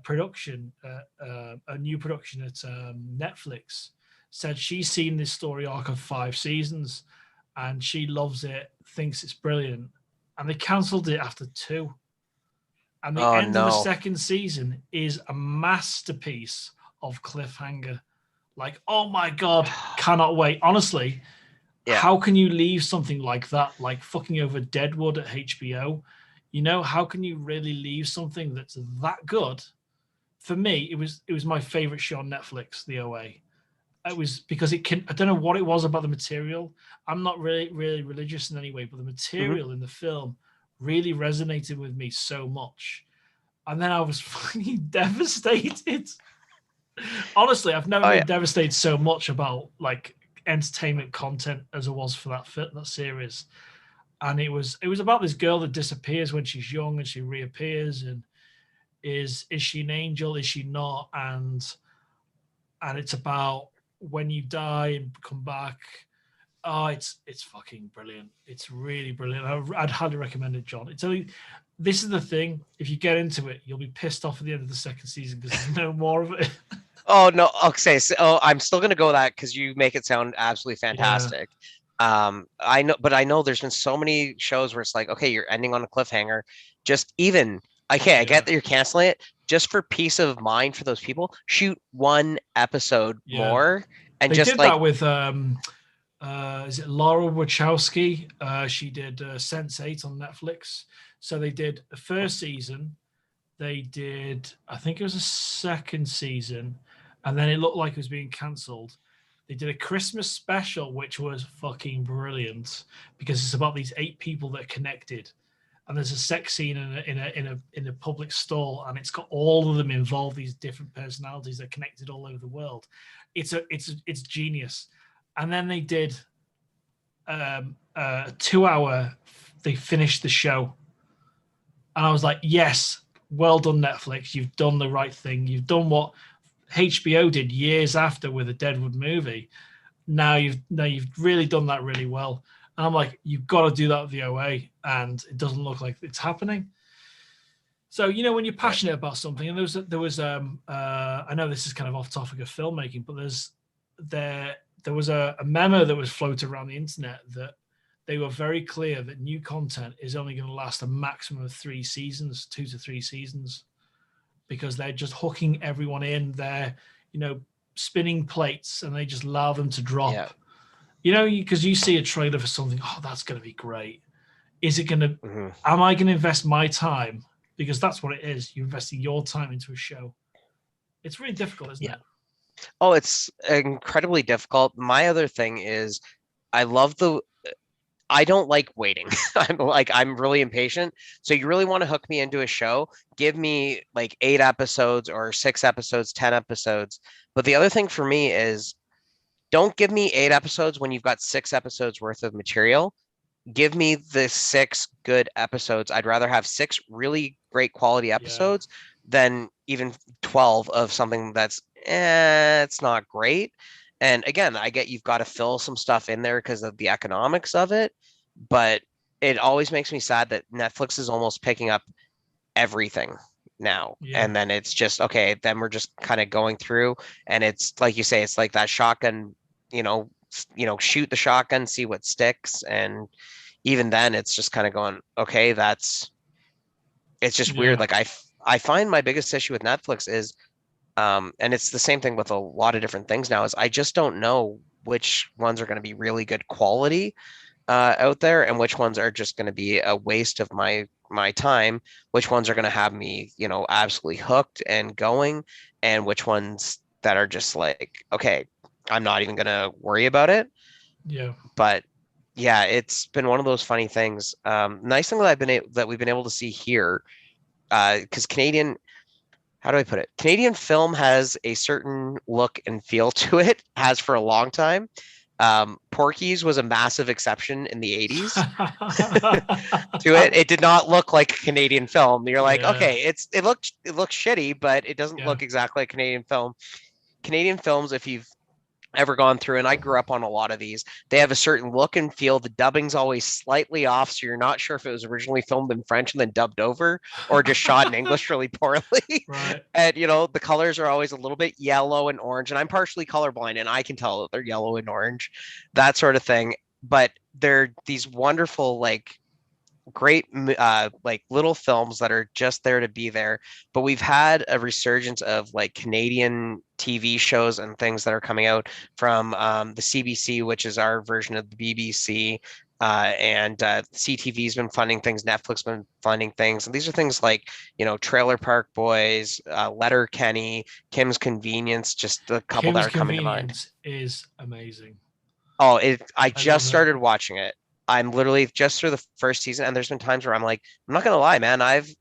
production, a new production at Netflix, said she's seen this story arc of 5 seasons, and she loves it, thinks it's brilliant. And they cancelled it after 2. And the Oh end of the no. second season is a masterpiece of cliffhanger. Like, oh my god, cannot wait. Honestly, Yeah. how can you leave something like that, like fucking over Deadwood at HBO? How can you really leave something that's that good? For me, it was my favorite show on Netflix, the OA. It was because I don't know what it was about the material. I'm not really religious in any way, but the Hmm. material in the film really resonated with me so much. And then I was fucking devastated. Honestly, I've never Oh been yeah. devastated so much about like entertainment content as I was for that series. And it was about this girl that disappears when she's young and she reappears, and is she an angel? Is she not? And it's about when you die and come back. Oh, it's fucking brilliant. It's really brilliant. I'd highly recommend it, John. This is the thing. If you get into it, you'll be pissed off at the end of the second season because there's no more of it. Oh no. Okay. So I'm still gonna go that because you make it sound absolutely Yeah, fantastic. I know, but I know there's been so many shows where it's like, okay, you're ending on a cliffhanger. Just even, okay, I yeah, get that you're canceling it. Just for peace of mind for those people, shoot 1 episode yeah. more and They just did like, that with is it Laura Wachowski? She did Sense8 on Netflix. So they did the first season. They did, I think it was a second season, and then it looked like it was being cancelled. They did a Christmas special, which was fucking brilliant because it's about these 8 people that are connected, and there's a sex scene in a public stall, and it's got all of them involved. These different personalities that are connected all over the world. It's genius. And then they did a 2 hour. They finished the show, and I was like, yes, well done, Netflix. You've done the right thing. You've done what HBO did years after with a Deadwood movie. Now you've really done that really well. And I'm like, you've got to do that with the OA, and it doesn't look like it's happening. So, you know, when you're passionate about something, and there was I know this is kind of off topic of filmmaking, but there was a memo that was floated around the internet that they were very clear that new content is only going to last a maximum of 3 seasons, 2 to 3 seasons, because they're just hooking everyone in. They're, you know, spinning plates, and they just allow them to drop. Yeah. You know, because you see a trailer for something, oh, that's going to be great. Is it going to? Am I going to invest my time? Because that's what it is. You're investing your time into a show. It's really difficult, isn't it? Oh, it's incredibly difficult. My other thing is I don't like waiting. I'm really impatient. So you really want to hook me into a show, give me like 8 episodes or 6 episodes, 10 episodes. But the other thing for me is don't give me 8 episodes when you've got 6 episodes worth of material. Give me the 6 good episodes. I'd rather have 6 really great quality episodes than even 12 of something that's it's not great. And again, I get you've got to fill some stuff in there because of the economics of it, but it always makes me sad that Netflix is almost picking up everything now. And then it's just okay, then we're just kind of going through, and it's like you say, it's like that shotgun, shoot the shotgun, see what sticks. And even then it's just kind of going, okay, it's just weird. Like I find my biggest issue with Netflix is and it's the same thing with a lot of different things now, is I just don't know which ones are going to be really good quality out there and which ones are just going to be a waste of my time, which ones are going to have me, absolutely hooked and going, and which ones that are just like, okay, I'm not even going to worry about it. But yeah, it's been one of those funny things. Nice thing that we've been able to see here, because how do I put it? Canadian film has a certain look and feel to it, has for a long time. Porky's was a massive exception in the 80s to it. It did not look like a Canadian film. You're like, okay, it looks shitty, but it doesn't look exactly like Canadian film. Canadian films, if you've ever gone through, and I grew up on a lot of these, they have a certain look and feel. The dubbing's always slightly off, so you're not sure if it was originally filmed in French and then dubbed over, or just shot in English really poorly. Right. And the colors are always a little bit yellow and orange, and I'm partially colorblind, and I can tell that they're yellow and orange, that sort of thing. But they're these wonderful, like, great like little films that are just there to be there. But we've had a resurgence of like Canadian TV shows and things that are coming out from the CBC, which is our version of the BBC, and CTV's been funding things, Netflix been funding things, and these are things like Trailer Park Boys, Letterkenny, Kim's Convenience, just a couple Kim's that are coming to mind. is amazing. Oh, I just started watching it. I'm literally just through the first season, and there's been times where I'm like, I'm not gonna lie, man. I've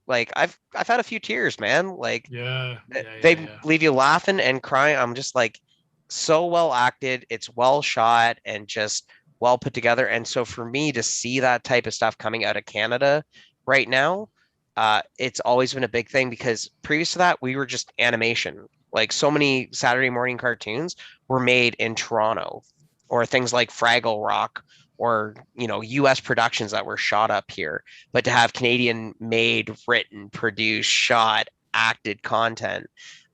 had a few tears, man. Like, they leave you laughing and crying. I'm just like, so well acted. It's well shot and just well put together. And so for me to see that type of stuff coming out of Canada right now, it's always been a big thing, because previous to that, we were just animation. Like, so many Saturday morning cartoons were made in Toronto, or things like Fraggle Rock, or US productions that were shot up here. But to have Canadian made, written, produced, shot, acted content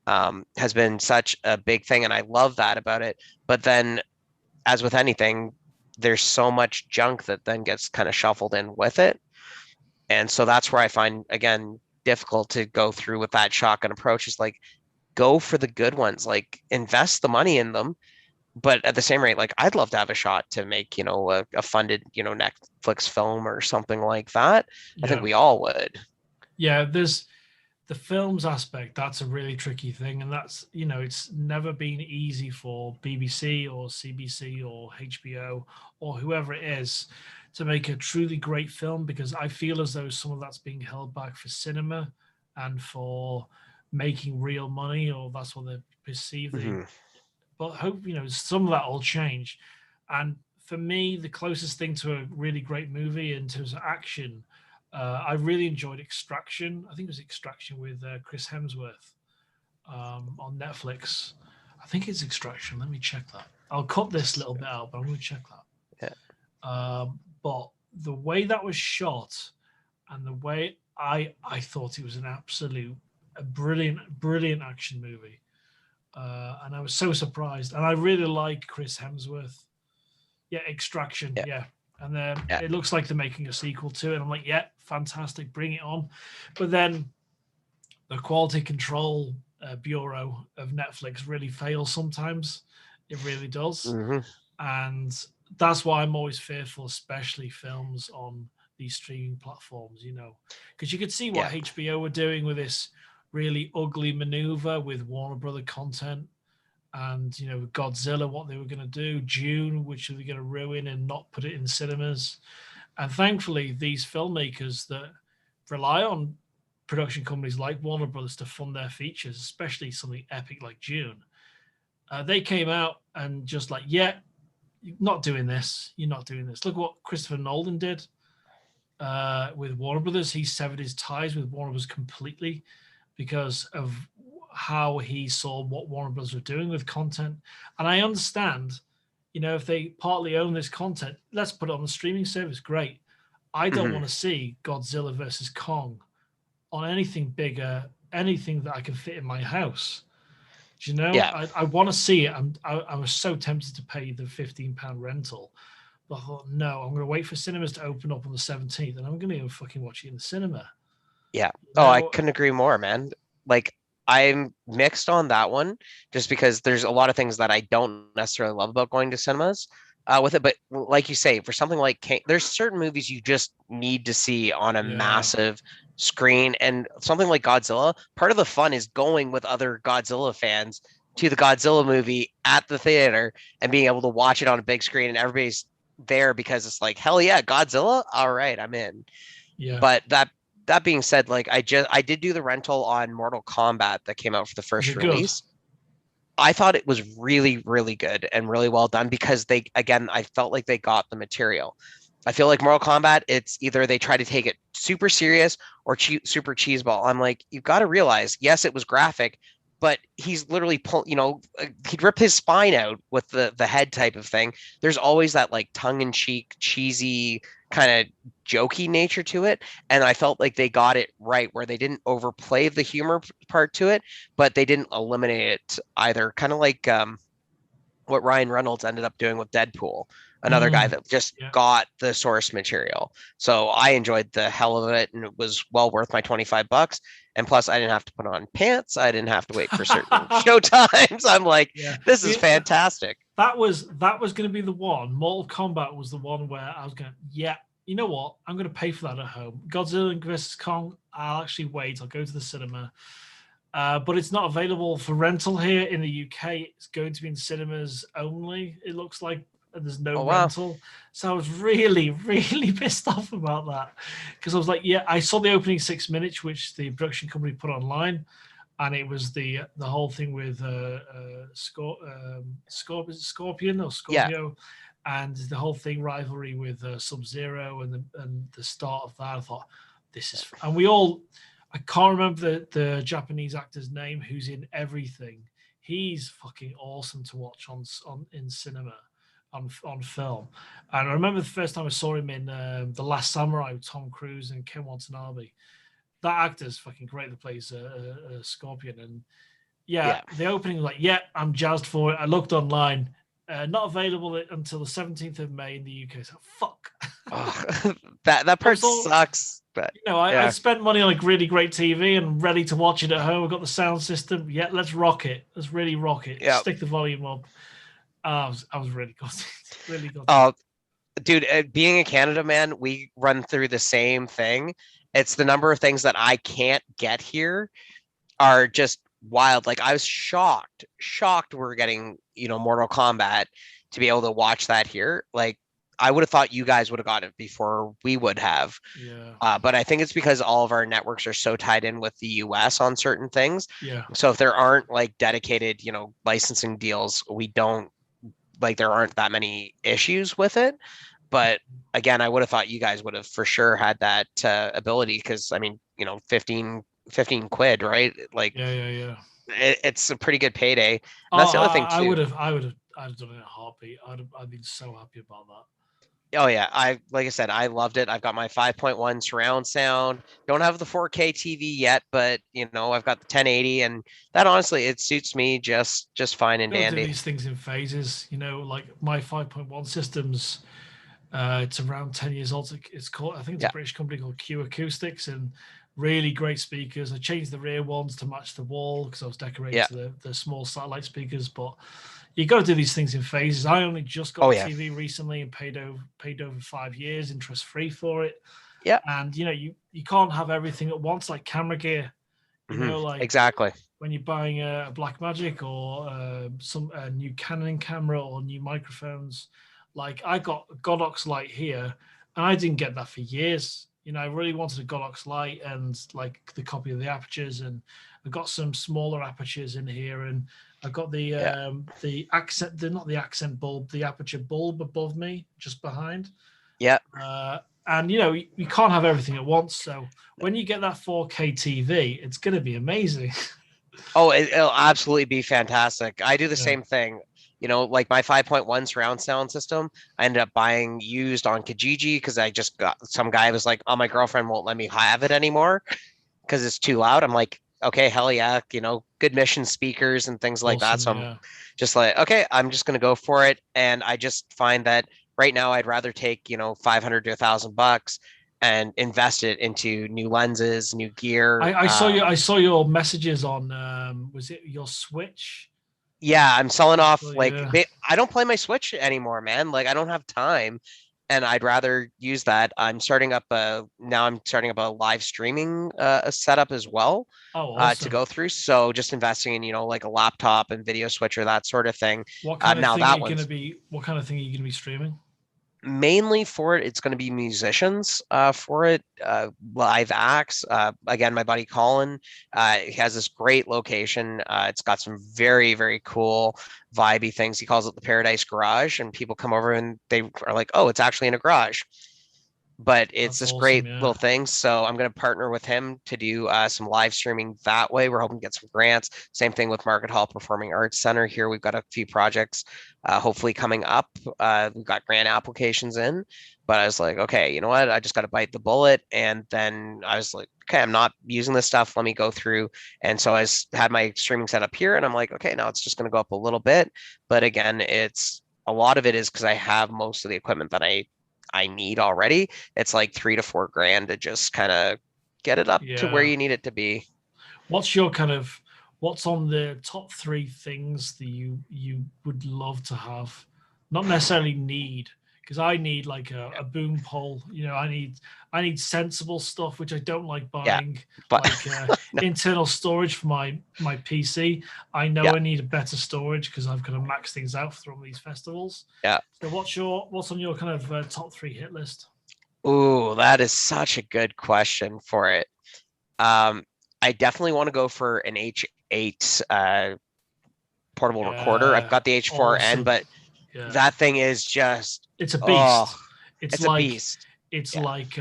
has been such a big thing, and I love that about it. But then, as with anything, there's so much junk that then gets kind of shuffled in with it. And so that's where I find, again, difficult to go through with that shotgun approach, is like, go for the good ones, like invest the money in them. But at the same rate, like, I'd love to have a shot to make, a funded, Netflix film or something like that. I think we all would. Yeah, there's the films aspect. That's a really tricky thing. And that's, it's never been easy for BBC or CBC or HBO or whoever it is to make a truly great film, because I feel as though some of that's being held back for cinema and for making real money, or that's what they perceive. But hope, some of that will change. And for me, the closest thing to a really great movie in terms of action, I really enjoyed Extraction. I think it was Extraction with Chris Hemsworth. on Netflix. I think it's Extraction. Let me check that. I'll cut this little bit out, but I'm going to check Yeah. that. But the way that was shot and the way I thought it was an absolute a brilliant action movie. And I was so surprised. And I really like Chris Hemsworth. Yeah, Extraction. Yeah. Yeah. And then Yeah. it looks like they're making a sequel to it. I'm like, yeah, fantastic, bring it on. But then the quality control bureau of Netflix really fails sometimes. It really does. Mm-hmm. And that's why I'm always fearful, especially films on these streaming platforms, because you could see what Yeah. HBO were doing with this really ugly maneuver with Warner Brother content and, Godzilla, what they were going to do, June, which they were going to ruin and not put it in cinemas. And thankfully, these filmmakers that rely on production companies like Warner Brothers to fund their features, especially something epic like June, they came out and just like, yeah, you're not doing this. You're not doing this. Look what Christopher Nolan did with Warner Brothers. He severed his ties with Warner Brothers completely because of how he saw what Warner Brothers were doing with content. And I understand, if they partly own this content, let's put it on the streaming service. Great. I don't Mm-hmm. want to see Godzilla versus Kong on anything bigger, anything that I can fit in my house. Do you know? Yeah. I want to see it. I was so tempted to pay the £15 rental. But I thought, no, I'm going to wait for cinemas to open up on the 17th and I'm going to go fucking watch it in the cinema. Yeah. You Oh, I know? couldn't agree more, man. Like, I'm mixed on that one just because there's a lot of things that I don't necessarily love about going to cinemas with it. But like you say, for something like there's certain movies you just need to see on a Yeah. massive screen. And something like Godzilla, part of the fun is going with other Godzilla fans to the Godzilla movie at the theater and being able to watch it on a big screen and everybody's there because it's like, hell yeah, Godzilla. All right, I'm in. Yeah. But that being said, like I did do the rental on Mortal Kombat that came out for the Is first it good? release. I thought it was really, really good and really well done because I felt like they got the material. I feel like Mortal Kombat, it's either they try to take it super serious or super cheeseball. I'm like, you've got to realize, yes, it was graphic, but he's literally he'd rip his spine out with the head type of thing. There's always that like tongue in cheek, cheesy kind of jokey nature to it, and I felt like they got it right where they didn't overplay the humor part to it, but they didn't eliminate it either. Kind of like what Ryan Reynolds ended up doing with Deadpool, another guy that just Yeah. got the source material. So I enjoyed the hell of it and it was well worth my $25. And plus I didn't have to put on pants. I didn't have to wait for certain show times. I'm like, Yeah. this is fantastic. That was going to be the one. Mortal Kombat was the one where I was going, yeah, you know what? I'm going to pay for that at home. Godzilla vs. Kong, I'll actually wait. I'll go to the cinema. But it's not available for rental here in the UK. It's going to be in cinemas only. It looks like there's no rental. So I was really, really pissed off about that because I was like, yeah, I saw the opening 6 minutes, which the production company put online, and it was the whole thing with Scorpion or Scorpio, and the whole thing rivalry with Sub-Zero and the start of that. I thought this is, and we all. I can't remember the Japanese actor's name who's in everything. He's fucking awesome to watch on in cinema, on film. And I remember the first time I saw him in The Last Samurai with Tom Cruise and Ken Watanabe. That actor's fucking great that plays a Scorpion. And the opening was like, yeah, I'm jazzed for it. I looked online. Not available until the 17th of May in the UK. So fuck. Oh, that part sucks. But I spent money on a really great TV and ready to watch it at home. I've got the sound system. Yeah, let's rock it. Let's really rock it. Yep. Stick the volume up. I was really gutted. Really gutted. Oh, dude, being a Canada man, we run through the same thing. It's the number of things that I can't get here are just wild. Like I was shocked we're getting, Mortal Kombat to be able to watch that here. Like I would have thought you guys would have got it before we would have. Yeah. But I think it's because all of our networks are so tied in with the US on certain things. Yeah. So if there aren't like dedicated, licensing deals, there aren't that many issues with it. But again, I would have thought you guys would have for sure had that ability because I mean, 15 15 quid, right? Like Yeah. it's a pretty good payday. And Oh, that's the other thing I too. I'd have done it in a heartbeat. I'd been so happy about that. Oh yeah, like I said, I loved it. I've got my 5.1 surround sound. Don't have the 4K TV yet, but I've got the 1080, and that honestly it suits me just fine and Got to do dandy. these things in phases. Like my 5.1 systems. It's around 10 years old. It's called, I think it's a Yeah, British company called Q Acoustics, and really great speakers. I changed the rear ones to match the wall because I was decorating yeah. to the small satellite speakers. But you got to do these things in phases. I only just got Oh a yeah, TV recently and paid over 5 years interest free for it. yeah. And you can't have everything at once like camera gear. Like Exactly. when you're buying a Blackmagic or some new Canon camera or new microphones. Like I got a Godox light here, and I didn't get that for years. I really wanted a Godox light and like the copy of the apertures, and I got some smaller apertures in here, and I got Yeah, the accent, not the accent bulb, the aperture bulb above me, just behind. yeah. And you can't have everything at once. So when you get that 4K TV, it's going to be amazing. Oh, it'll absolutely be fantastic. I do the Yeah. same thing. Like my 5.1 surround sound system, I ended up buying used on Kijiji because I just got some guy was like, "Oh, my girlfriend won't let me have it anymore because it's too loud." I'm like, "Okay, hell yeah, good mission speakers and things like that." Awesome. So I'm Yeah. just like, "Okay, I'm just gonna go for it." And I just find that right now I'd rather take 500 to $1,000 and invest it into new lenses, new gear. I saw your messages on was it your Switch? Yeah, I'm selling off like Yeah. I don't play my Switch anymore, man. Like I don't have time and I'd rather use that. I'm starting up a live streaming setup as well Oh, to awesome. go through. So just investing in, like a laptop and video switcher, that sort of thing. Now that one's What kind of thing are you gonna be streaming? mainly for it, it's going to be musicians for it, live acts. Again, my buddy Colin, he has this great location. It's got some very, very cool vibey things. He calls it the Paradise Garage, and people come over and they are like, "Oh, it's actually in a garage." But it's That's this awesome. great Yeah. little thing. So I'm going to partner with him to do some live streaming that way. We're hoping to get some grants. Same thing with Market Hall Performing Arts Center here. We've got a few projects hopefully coming up. We've got grant applications in, but I was like, okay, you know what? I just got to bite the bullet. And then I was like, okay, I'm not using this stuff. Let me go through. And so had my streaming set up here, and I'm like, okay, now it's just going to go up a little bit. But again, it's a lot of it is because I have most of the equipment that I need already. It's like 3 to 4 grand to just kind of get it up to where Yeah. you need it to be. What's your kind of what's on the top three things that you would love to have? Not necessarily need, because I need like a boom pole. I need sensible stuff, which I don't like Yeah, buying, but like internal storage for my PC. I know yeah, I need a better storage because I've got to max things out for all these festivals. yeah. So what's on your kind of top three hit list? Ooh, that is such a good question for it. Um, I definitely want to go for an H8 portable recorder. I've Yeah, got the H4N, awesome. but Yeah, that thing is just it's a oh, beast. It's it's a like beast. it's Yeah. like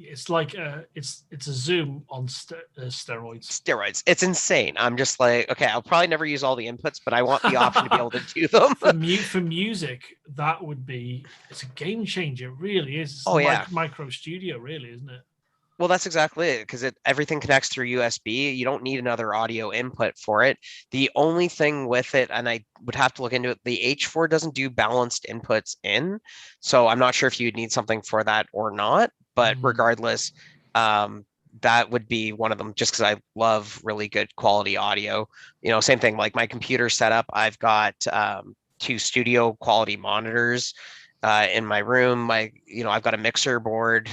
it's a Zoom on steroids. Steroids. It's insane. I'm just like, okay, I'll probably never use all the inputs, but I want the option to be able to do them. For music, that would be it's a game changer. It really is. It's Oh yeah. micro studio, really, isn't it? Well, that's exactly it because everything connects through USB. You don't need another audio input for it. The only thing with it, and I would have to look into it, the H4 doesn't do balanced inputs in. So I'm not sure if you'd need something for that or not. But Mm. regardless, um, that would be one of them just because I love really good quality audio. Same thing like my computer setup. I've got two studio quality monitors in my room. I've got a mixer board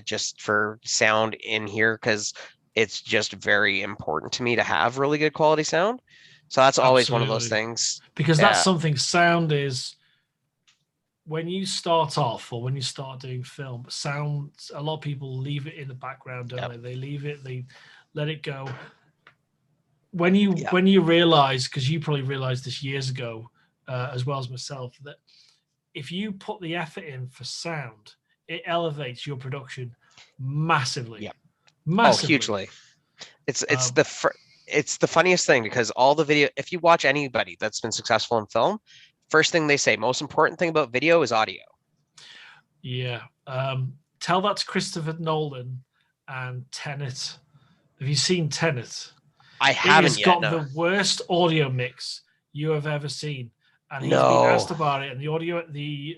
just for sound in here because it's just very important to me to have really good quality sound. So that's always one of those Absolutely, things. because that's Yeah, something. Sound is when you start off or when you start doing film. Sound. A lot of people leave it in the background, don't yeah, they? They leave it. They let it go. yeah, When you realize, because you probably realized this years ago, as well as myself, that if you put the effort in for sound, it elevates your production massively, yeah. Oh, massively. hugely. Um, it's the funniest thing because all the video, if you watch anybody that's been successful in film, first thing they say, most important thing about video is audio. yeah. Tell that to Christopher Nolan and Tenet. Have you seen Tenet? I It has haven't yet. got No. the worst audio mix you have ever seen, and he's been asked No. about it. And the audio, the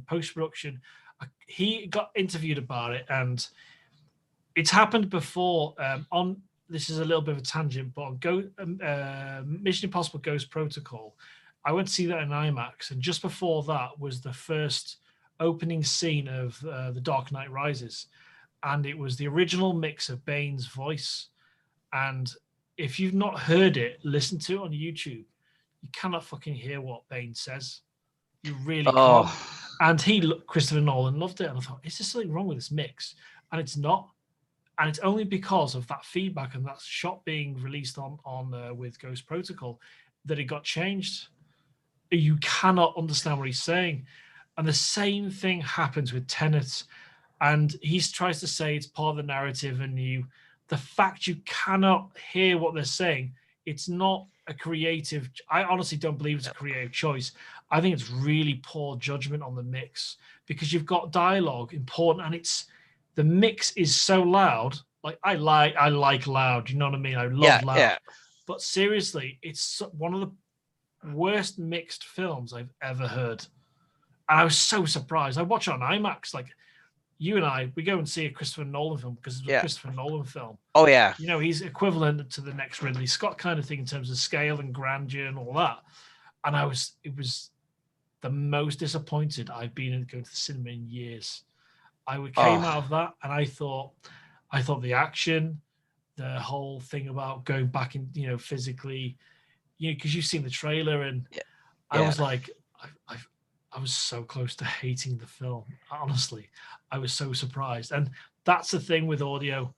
post production, he got interviewed about it, and it's happened before. On this is a little bit of a tangent, but on Mission Impossible Ghost Protocol, I went to see that in IMAX, and just before that was the first opening scene of The Dark Knight Rises, and it was the original mix of Bane's voice. And if you've not heard it, listen to it on YouTube. You cannot fucking hear what Bane says. You really can't. Oh. And Christopher Nolan, loved it. And I thought, is there something wrong with this mix? And it's not. And it's only because of that feedback and that shot being released on with Ghost Protocol that it got changed. You cannot understand what he's saying. And the same thing happens with Tenet. And he tries to say it's part of the narrative, and the fact you cannot hear what they're saying, it's not a creative. I honestly don't believe it's a creative choice. I think it's really poor judgment on the mix, because you've got dialogue important, and the mix is so loud. Like I like loud. You know what I mean? I love loud. Yeah. But seriously, it's one of the worst mixed films I've ever heard. And I was so surprised. I watch it on IMAX. Like you and I, we go and see a Christopher Nolan film because it's a Christopher Nolan film. Oh yeah. You know, he's equivalent to the next Ridley Scott kind of thing in terms of scale and grandeur and all that. And it was the most disappointed I've been in going to the cinema in years. I came out of that and I thought the action, the whole thing about going back in, physically, because you've seen the trailer, and I was like, I was so close to hating the film. Honestly, I was so surprised. And that's the thing with audio.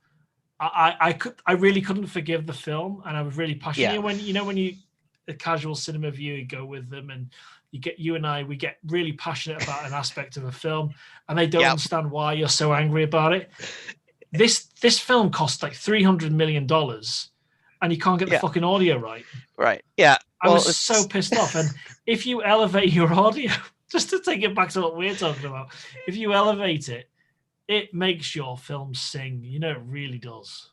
I really couldn't forgive the film, and I was really passionate. Yeah. When you a casual cinema viewer, you go with them, and we get really passionate about an aspect of a film, and they don't understand why you're so angry about it. This film cost like $300 million, and you can't get the fucking audio right. Right. Yeah. I was so pissed off. And if you elevate your audio, just to take it back to what we're talking about, if you elevate it, it makes your film sing. It really does.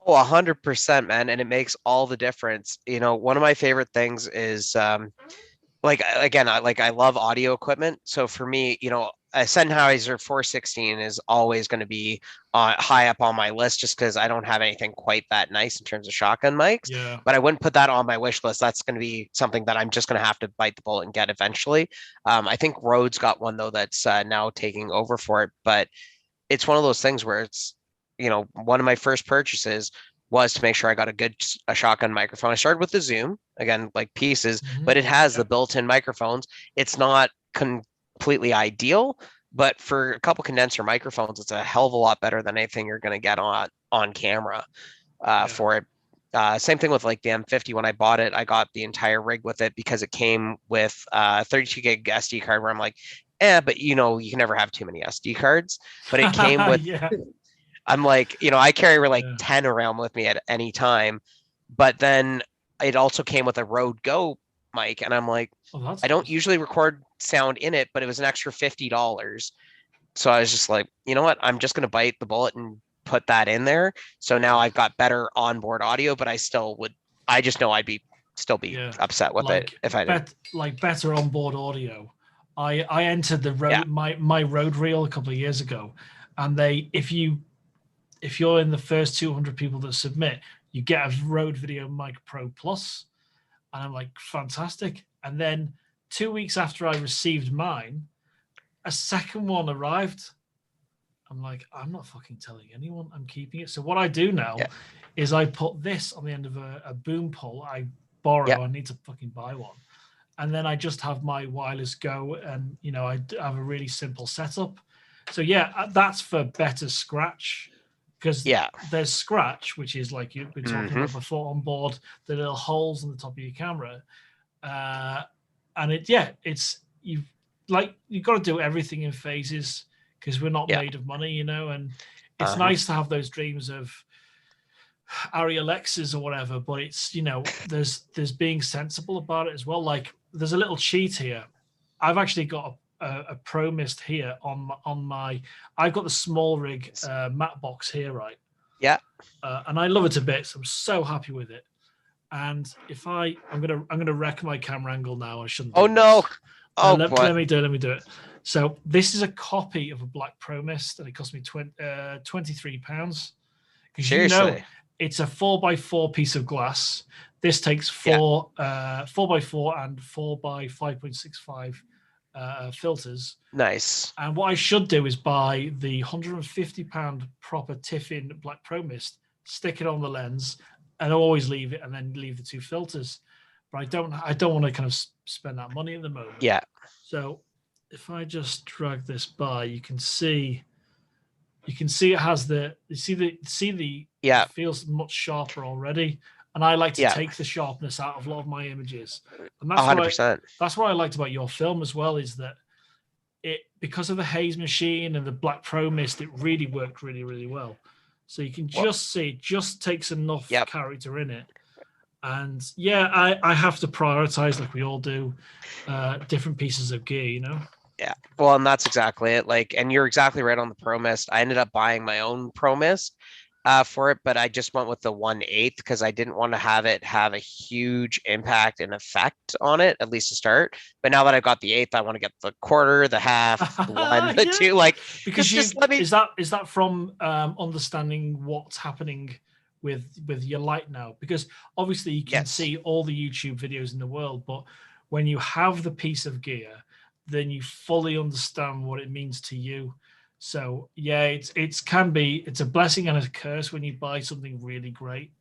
Oh, 100%, man. And it makes all the difference. One of my favorite things is I love audio equipment. So for me, a Sennheiser 416 is always going to be high up on my list, just because I don't have anything quite that nice in terms of shotgun mics. Yeah. But I wouldn't put that on my wish list. That's going to be something that I'm just going to have to bite the bullet and get eventually. I think Rode's got one though that's now taking over for it. But it's one of those things where it's, one of my first purchases was to make sure I got a shotgun microphone. I started with the Zoom, again, like pieces, but it has the built-in microphones. It's not completely ideal, but for a couple condenser microphones, it's a hell of a lot better than anything you're going to get on camera for it. Same thing with like the M50. When I bought it, I got the entire rig with it because it came with 32 gig SD card, where I'm like, but you can never have too many SD cards. But it came with I'm like, I carry like 10 around with me at any time. But then it also came with a Rode Go mic, and I'm like, I don't usually record sound in it, but it was an extra $50. So I was just like, you know what? I'm just going to bite the bullet and put that in there. So now I've got better onboard audio, but I just know I'd be upset with it if I didn't. Like better onboard audio. I entered the Rode, my Rode reel a couple of years ago, and if you're in the first 200 people that submit, you get a Rode Video Mic Pro Plus. And I'm like, fantastic. And then 2 weeks after I received mine, a second one arrived. I'm like, I'm not fucking telling anyone. I'm keeping it. So what I do now is I put this on the end of a boom pole. I borrow. I need to fucking buy one. And then I just have my wireless Go, and, I have a really simple setup. So that's for better scratch. Because there's scratch, which is like you've been talking about before on board, the little holes in the top of your camera, and you've got to do everything in phases, because we're not made of money, and it's nice to have those dreams of Arri Alexas or whatever, but it's, there's being sensible about it as well. Like there's a little cheat here. I've actually got a Pro Mist here on my. I've got the small rig matte box here, right? Yeah. And I love it to bits. I'm so happy with it. And if I'm gonna wreck my camera angle now. I shouldn't. Oh no. This. Oh let boy. me do it. So this is a copy of a black Pro Mist, and it cost me £23. Because it's a 4x4 piece of glass. This takes four by 4 and 4 by 5.65 filters. Nice. And what I should do is buy the £150 proper Tiffin Black Pro Mist, stick it on the lens, and always leave it, and then leave the 2 filters. But I don't want to kind of spend that money at the moment. Yeah. So if I just drag this by, you can see it has the yeah, it feels much sharper already. And I like to take the sharpness out of a lot of my images. And that's 100%. That's what I liked about your film as well, is that it, because of the haze machine and the Black Pro Mist, it really worked really, really well. So you can just see it just takes enough character in it. And I have to prioritize, like we all do, different pieces of gear, Yeah, well, and that's exactly it. Like, and you're exactly right on the Pro Mist. I ended up buying my own Pro Mist for it, but I just went with the 1/8 because I didn't want to have it have a huge impact and effect on it, at least to start. But now that I've got the 1/8, I want to get the quarter, the half, the 1, the 2. Like, because is that from understanding what's happening with your light now? Because obviously you can see all the YouTube videos in the world, but when you have the piece of gear, then you fully understand what it means to you. So it's a blessing and a curse when you buy something really great.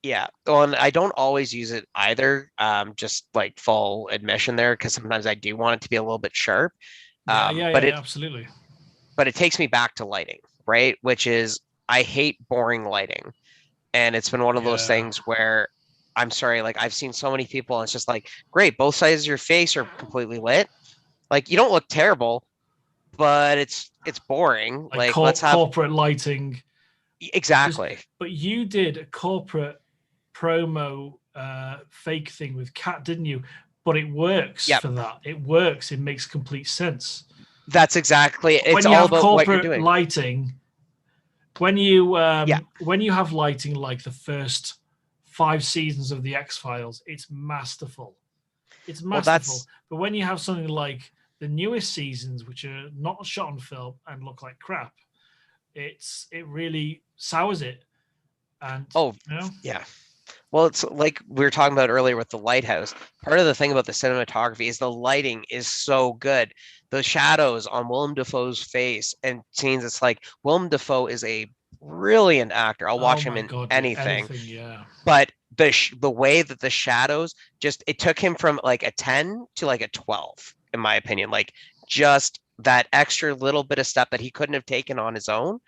Yeah, well, and I don't always use it either. Just like full admission there, because sometimes I do want it to be a little bit sharp. Absolutely. But it takes me back to lighting, right? Which is, I hate boring lighting, and it's been one of those things where, I'm sorry, like I've seen so many people, and it's just like, great, both sides of your face are completely lit. Like, you don't look terrible, but it's boring. Like let's have corporate lighting. Exactly. But you did a corporate promo fake thing with Cat, didn't you? But it works for that. It works. It makes complete sense. That's exactly it. It's all all about corporate what you're doing. Lighting. When you have lighting like the first 5 seasons of the X-Files, it's masterful. It's masterful. But when you have something like the newest seasons, which are not shot on film and look like crap, it really sours it. And yeah. Well, it's like we were talking about earlier with the lighthouse. Part of the thing about the cinematography is the lighting is so good. The shadows on Willem Dafoe's face and scenes, it's like Willem Dafoe is a brilliant actor. I'll watch him in anything. But the way that the shadows it took him from like a 10 to like a 12, in my opinion. Like, just that extra little bit of step that he couldn't have taken on his own,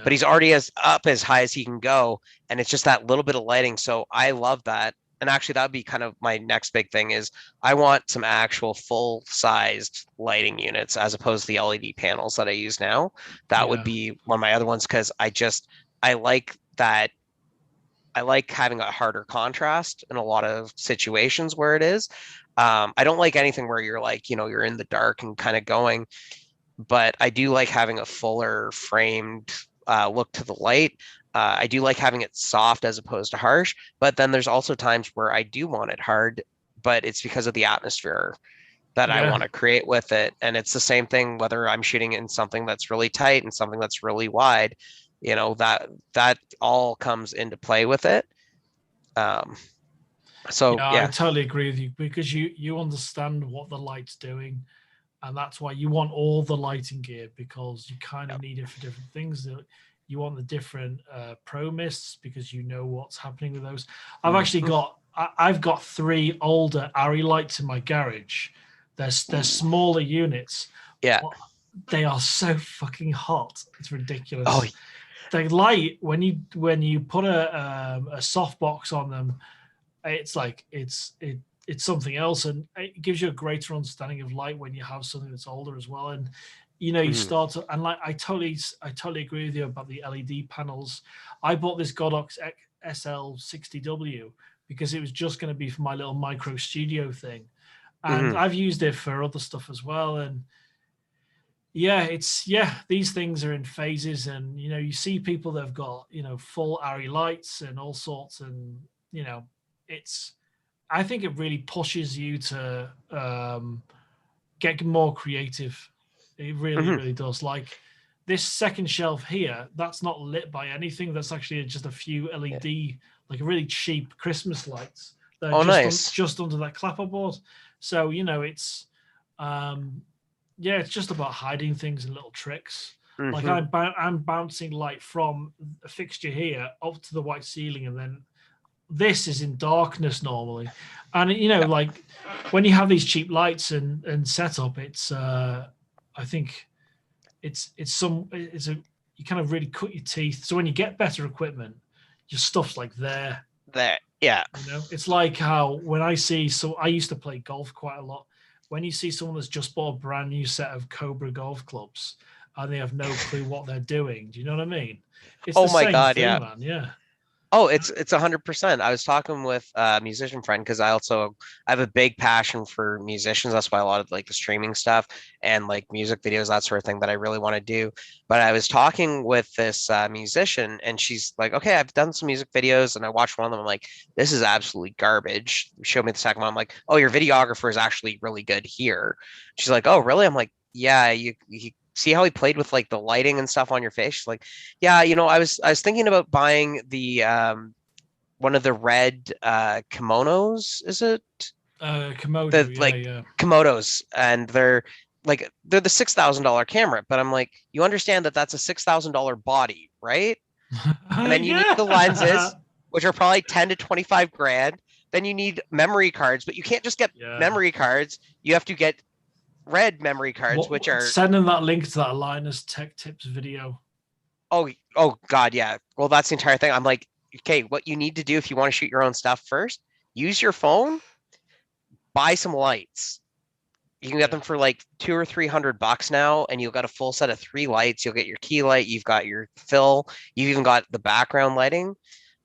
but he's already as high as he can go, and it's just that little bit of lighting. So I love that. And actually, that would be kind of my next big thing, is I want some actual full-sized lighting units as opposed to the LED panels that I use now. That would be one of my other ones, because I like that. I like having a harder contrast in a lot of situations where it is. I don't like anything where you're like, you're in the dark and kind of going, but I do like having a fuller framed look to the light. I do like having it soft as opposed to harsh, but then there's also times where I do want it hard, but it's because of the atmosphere that I want to create with it. And it's the same thing whether I'm shooting in something that's really tight and something that's really wide, that all comes into play with it. I totally agree with you, because you understand what the light's doing, and that's why you want all the lighting gear, because you kind of need it for different things. You want the different Pro Mists because you know what's happening with those. I've got 3 older Arri lights in my garage. They're smaller units. Yeah, they are so fucking hot. It's ridiculous. Oh, they light when you put a softbox on them. It's like it's something else, and it gives you a greater understanding of light when you have something that's older as well. And you start to, and like I totally agree with you about the LED panels. I bought this Godox SL60W because it was just going to be for my little micro studio thing. And Hmm. I've used it for other stuff as well. And these things are in phases, and you see people that have got full ARRI lights and all sorts, and it's I think it really pushes you to get more creative. It really, Hmm. really does. Like this second shelf here, that's not lit by anything. That's actually just a few Yeah. LED, like a really cheap Christmas lights that are Oh, nice. just under that clapperboard. So it's um, it's just about hiding things and little tricks. Like Hmm. I'm bouncing light from a fixture here up to the white ceiling, and then this is in darkness normally. And Yeah. like when you have these cheap lights and setup, it's I think it's a you kind of really cut your teeth. So when you get better equipment, your stuff's like there. That. Yeah. It's like how when I used to play golf quite a lot. When you see someone that's just bought a brand new set of Cobra golf clubs and they have no clue what they're doing, do you know what I mean? It's Oh the my same God. thing, Yeah. man. Yeah. Oh, it's 100%. I was talking with a musician friend because I have a big passion for musicians. That's why a lot of like the streaming stuff and like music videos, that sort of thing that I really want to do. But I was talking with this musician, and she's like, "Okay, I've done some music videos, and I watched one of them. I'm like, this is absolutely garbage." Showed me the second one. I'm like, "Oh, your videographer is actually really good here." She's like, "Oh, really?" I'm like, "Yeah, you see how he played with like the lighting and stuff on your face?" She's like, yeah, I was thinking about buying the one of the red kimonos, is it? Komodo, The yeah, like yeah. Komodos, and they're the $6,000 camera, but I'm like, you understand that that's a $6,000 body, right? And then you need the Yeah. lenses, which are probably 10 to 25 grand. Then you need memory cards, but you can't just get Yeah. memory cards. You have to get red memory cards, which are Send them that link to that Linus Tech Tips video. oh God, yeah. Well, that's the entire thing. I'm like, okay, what you need to do if you want to shoot your own stuff first, use your phone, buy some lights. You can get Yeah. them for like $200 or $300 now, and you'll got a full set of three lights. You'll get your key light, you've got your fill, you've even got the background lighting.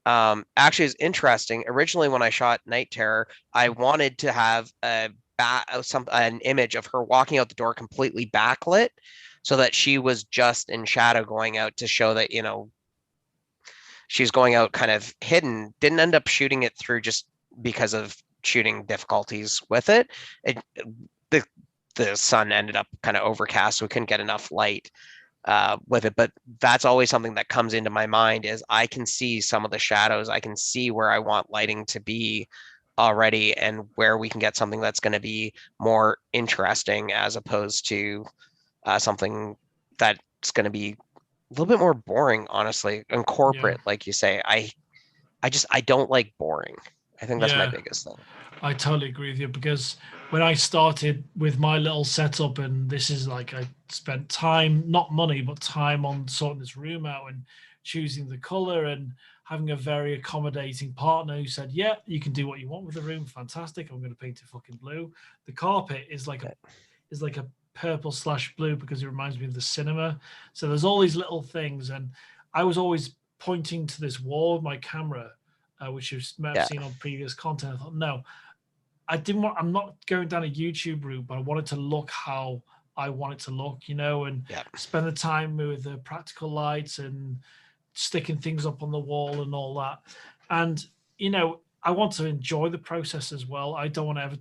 Actually, it's interesting. Originally, when I shot Night Terror, I wanted to have an image of her walking out the door completely backlit, so that she was just in shadow going out to show that she's going out kind of hidden. Didn't end up shooting it through just because of shooting difficulties with it. The the sun ended up kind of overcast, so we couldn't get enough light with it. But that's always something that comes into my mind is I can see some of the shadows. I can see where I want lighting to be already, and where we can get something that's going to be more interesting as opposed to something that's going to be a little bit more boring, honestly, and Yeah. corporate, like you say. I don't like boring. I think that's my Yeah. biggest thing. I totally agree with you because when I started with my little setup, and this is like I spent time, not money, but time on sorting this room out and choosing the color and having a very accommodating partner who said, "Yeah, you can do what you want with the room. Fantastic. I'm going to paint it fucking blue." The carpet is like a purple slash blue because it reminds me of the cinema. So there's all these little things, and I was always pointing to this wall with my camera, which you may have Yeah, seen on previous content. I thought, no, I didn't want. I'm not going down a YouTube route, but I wanted to look how I want it to look, and yeah. spend the time with the practical lights and sticking things up on the wall and all that. And I want to enjoy the process as well. I don't want to ever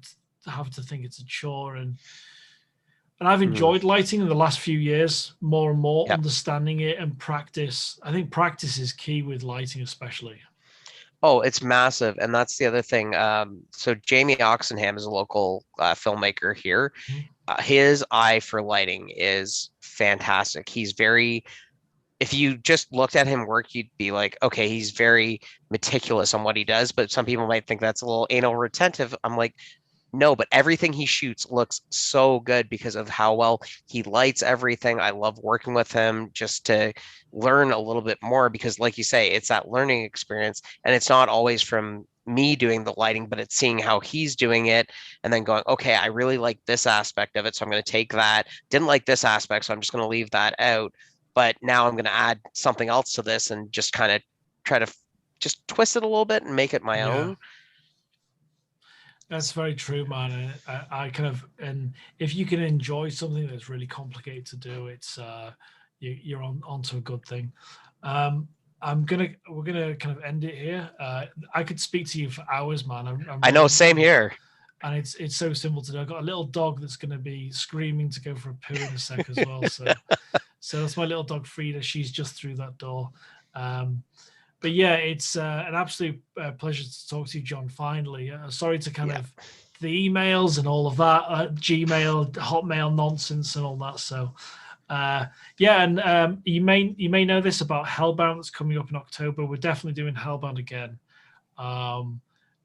have to think it's a chore. And I've Mhm. enjoyed lighting in the last few years more and more, Yeah. understanding it and practice. I think practice is key with lighting, especially. Oh, it's massive, and that's the other thing. So Jamie Oxenham is a local filmmaker here. Mhm. His eye for lighting is fantastic. He's very, if you just looked at him work, you'd be like, okay, he's very meticulous on what he does. But some people might think that's a little anal retentive. I'm like, no, but everything he shoots looks so good because of how well he lights everything. I love working with him just to learn a little bit more because, like you say, it's that learning experience. And it's not always from me doing the lighting, but it's seeing how he's doing it and then going, okay, I really like this aspect of it. So I'm going to take that. Didn't like this aspect. So I'm just going to leave that out. But now I'm going to add something else to this and just kind of try to just twist it a little bit and make it my Yeah. own. That's very true, man. I kind of, and if you can enjoy something that's really complicated to do, it's you're onto a good thing. Um, we're gonna kind of end it here. I could speak to you for hours, man. I'm I know, really, same here. and it's so simple to do. I've got a little dog that's gonna be screaming to go for a poo in a sec as well. So that's my little dog Frida. She's just through that door. Um, but yeah, it's an absolute pleasure to talk to you, John. Finally, sorry to kind Yeah. of the emails and all of that, Gmail, Hotmail nonsense and all that. So, yeah, and you may know this about Hellbound that's coming up in October. We're definitely doing Hellbound again. Um,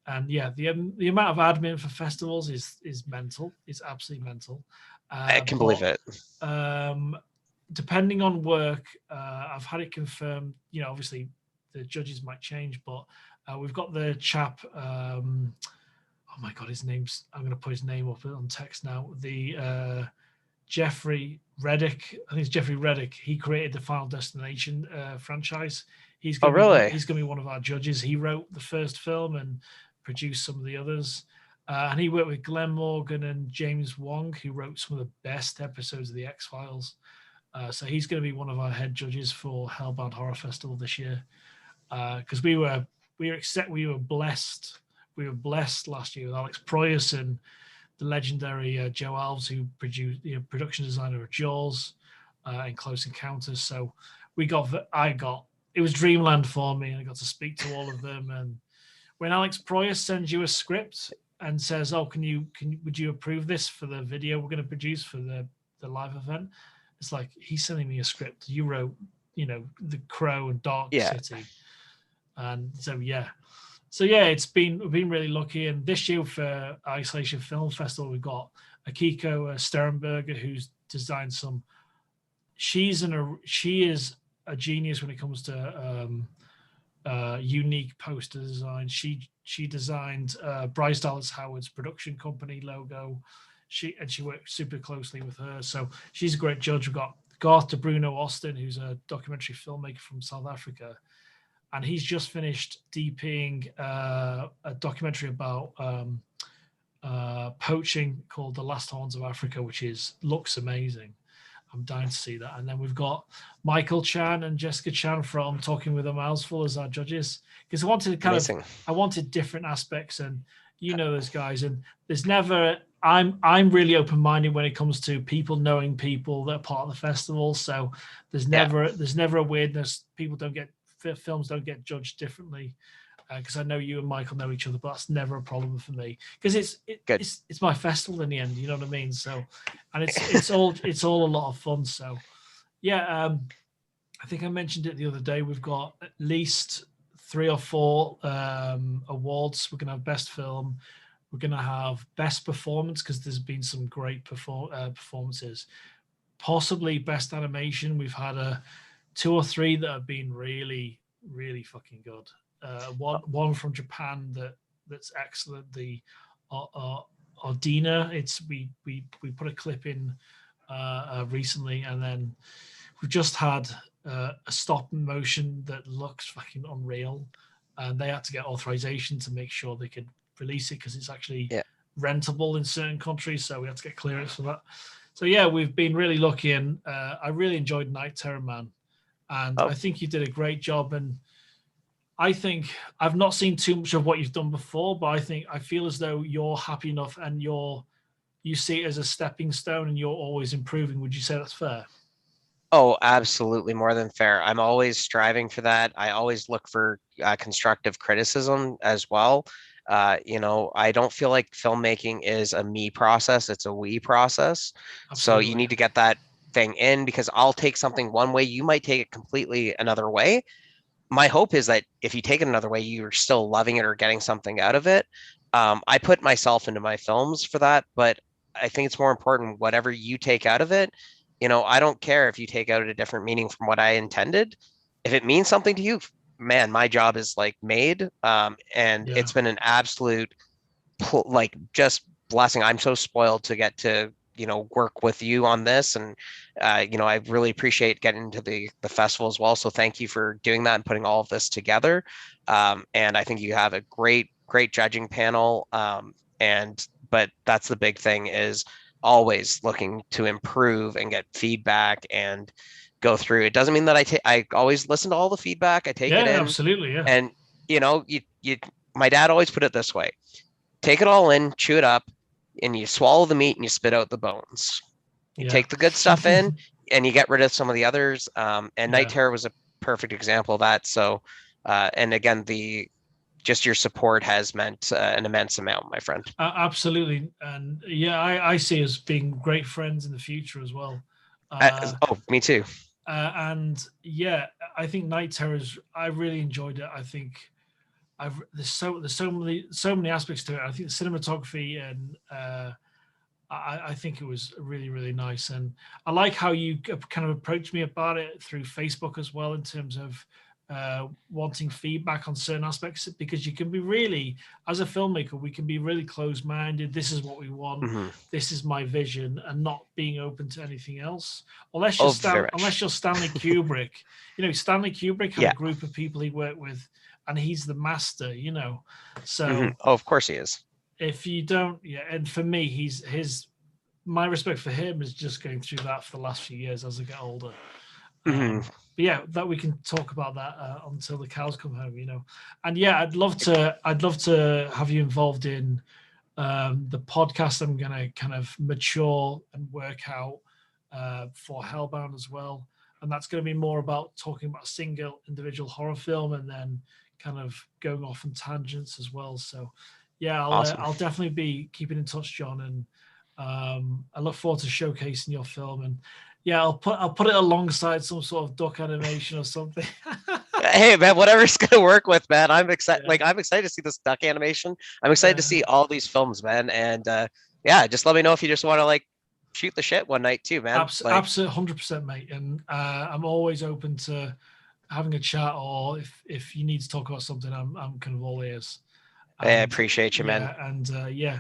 and yeah, the amount of admin for festivals is mental. It's absolutely mental. I can believe But it. um, depending on work, I've had it confirmed. Obviously the judges might change, but we've got the chap. Oh my god, his name's. I'm going to put his name up on text now. The Jeffrey Reddick. I think it's Jeffrey Reddick. He created the Final Destination franchise. He's Oh, going to be one. really? He's going to be one of our judges. He wrote the first film and produced some of the others. And he worked with Glenn Morgan and James Wong, who wrote some of the best episodes of the X Files. So he's going to be one of our head judges for Hellbound Horror Festival this year. Because we were blessed. We were blessed last year with Alex Proyas and the legendary Joe Alves, who produced, production designer of Jaws and Close Encounters. So it was dreamland for me. I got to speak to all of them. And when Alex Proyas sends you a script and says, "Oh, would you approve this for the video we're going to produce for the live event?" It's like he's sending me a script. You wrote, The Crow and Dark Yeah. City, and so yeah, we've been really lucky. And this year for Isolation Film Festival, we've got Akiko Sternberger, who's designed some. She is a genius when it comes to unique poster design. She designed Bryce Dallas Howard's production company logo. She worked super closely with her, so she's a great judge. We've got Garth de Bruno Austin, who's a documentary filmmaker from South Africa, and he's just finished DPing a documentary about poaching called The Last Horns of Africa, which looks amazing. I'm dying to see that. And then we've got Michael Chan and Jessica Chan from Talking with a Mouthful as our judges, because I wanted different aspects, and those guys. And there's never. I'm really open minded when it comes to people knowing people that are part of the festival. So there's never a weirdness. Films don't get judged differently, because I know you and Michael know each other, but that's never a problem for me, because it's my festival in the end. You know what I mean? So, and it's all a lot of fun. So, yeah, I think I mentioned it the other day. We've got at least 3 or 4 awards. We're gonna have best film. We're gonna have best performance, because there's been some great performances. Possibly best animation. We've had 2 or 3 that have been really, really fucking good. One from Japan that's excellent. The Ordina. We put a clip in recently, and then we've just had a stop motion that looks fucking unreal, and they had to get authorization to make sure they could release it, because it's actually rentable in certain countries. So we had to get clearance for that. So yeah, we've been really lucky, and I really enjoyed Night Terror, man. And I think you did a great job. And I think I've not seen too much of what you've done before, but I feel as though you're happy enough, and you see it as a stepping stone, and you're always improving. Would you say that's fair? Oh, absolutely, more than fair. I'm always striving for that. I always look for constructive criticism as well. I don't feel like filmmaking is a me process, it's a we process. So you Absolutely. need to get that thing in, because I'll take something one way, you might take it completely another way. My hope is that if you take it another way, you're still loving it or getting something out of it. I put myself into my films for that, but I think it's more important whatever you take out of it. I don't care if you take out a different meaning from what I intended. If it means something to you, man, my job is like made. And Yeah. it's been an absolute like just blessing. I'm so spoiled to get to work with you on this. And I really appreciate getting into the festival as well. So thank you for doing that and putting all of this together. And I think you have a great judging panel. But that's the big thing, is always looking to improve and get feedback and go through. It doesn't mean that I always listen to all the feedback. I take Yeah, it in. absolutely. Yeah. And my dad always put it this way: take it all in, chew it up, and you swallow the meat and you spit out the bones. You Yeah. take the good stuff in and you get rid of some of the others. And Night Yeah. Terror was a perfect example of that. So, and again, just your support has meant an immense amount, my friend. Absolutely. And yeah, I see us being great friends in the future as well. Uh, Oh, me too. and yeah, I think Night Terrors, I really enjoyed it. I think there's so many aspects to it. I think the cinematography and I think it was really, really nice. And I like how you kind of approached me about it through Facebook as well, in terms of wanting feedback on certain aspects, because you can be really, as a filmmaker, we can be really closed-minded. This is what we want. Mm-hmm. This is my vision, and not being open to anything else. Unless Oh, very unless much. you're Stanley Kubrick. Stanley Kubrick had Yeah. a group of people he worked with, and he's the master. So Mm-hmm. Oh, of course he is. if you don't, yeah, and for me, my respect for him is just going through that for the last few years as I get older. Mm-hmm. But yeah, that we can talk about that until the cows come home, And yeah, I'd love to have you involved in the podcast. I'm gonna kind of mature and work out for Hellbound as well, and that's going to be more about talking about a single individual horror film, and then kind of going off on tangents as well. So yeah, Awesome. I'll definitely be keeping in touch, John, and I look forward to showcasing your film. And yeah, I'll put it alongside some sort of duck animation or something. Hey man, whatever's gonna work with, man. I'm excited. Yeah. Like, I'm excited to see this duck animation. I'm excited to Yeah. see all these films, man. And yeah, just let me know if you just want to like shoot the shit one night too, man. Like, Absolutely, 100%, mate. And I'm always open to having a chat, or if you need to talk about something, I'm kind of all ears. I And appreciate you, man. yeah, and yeah,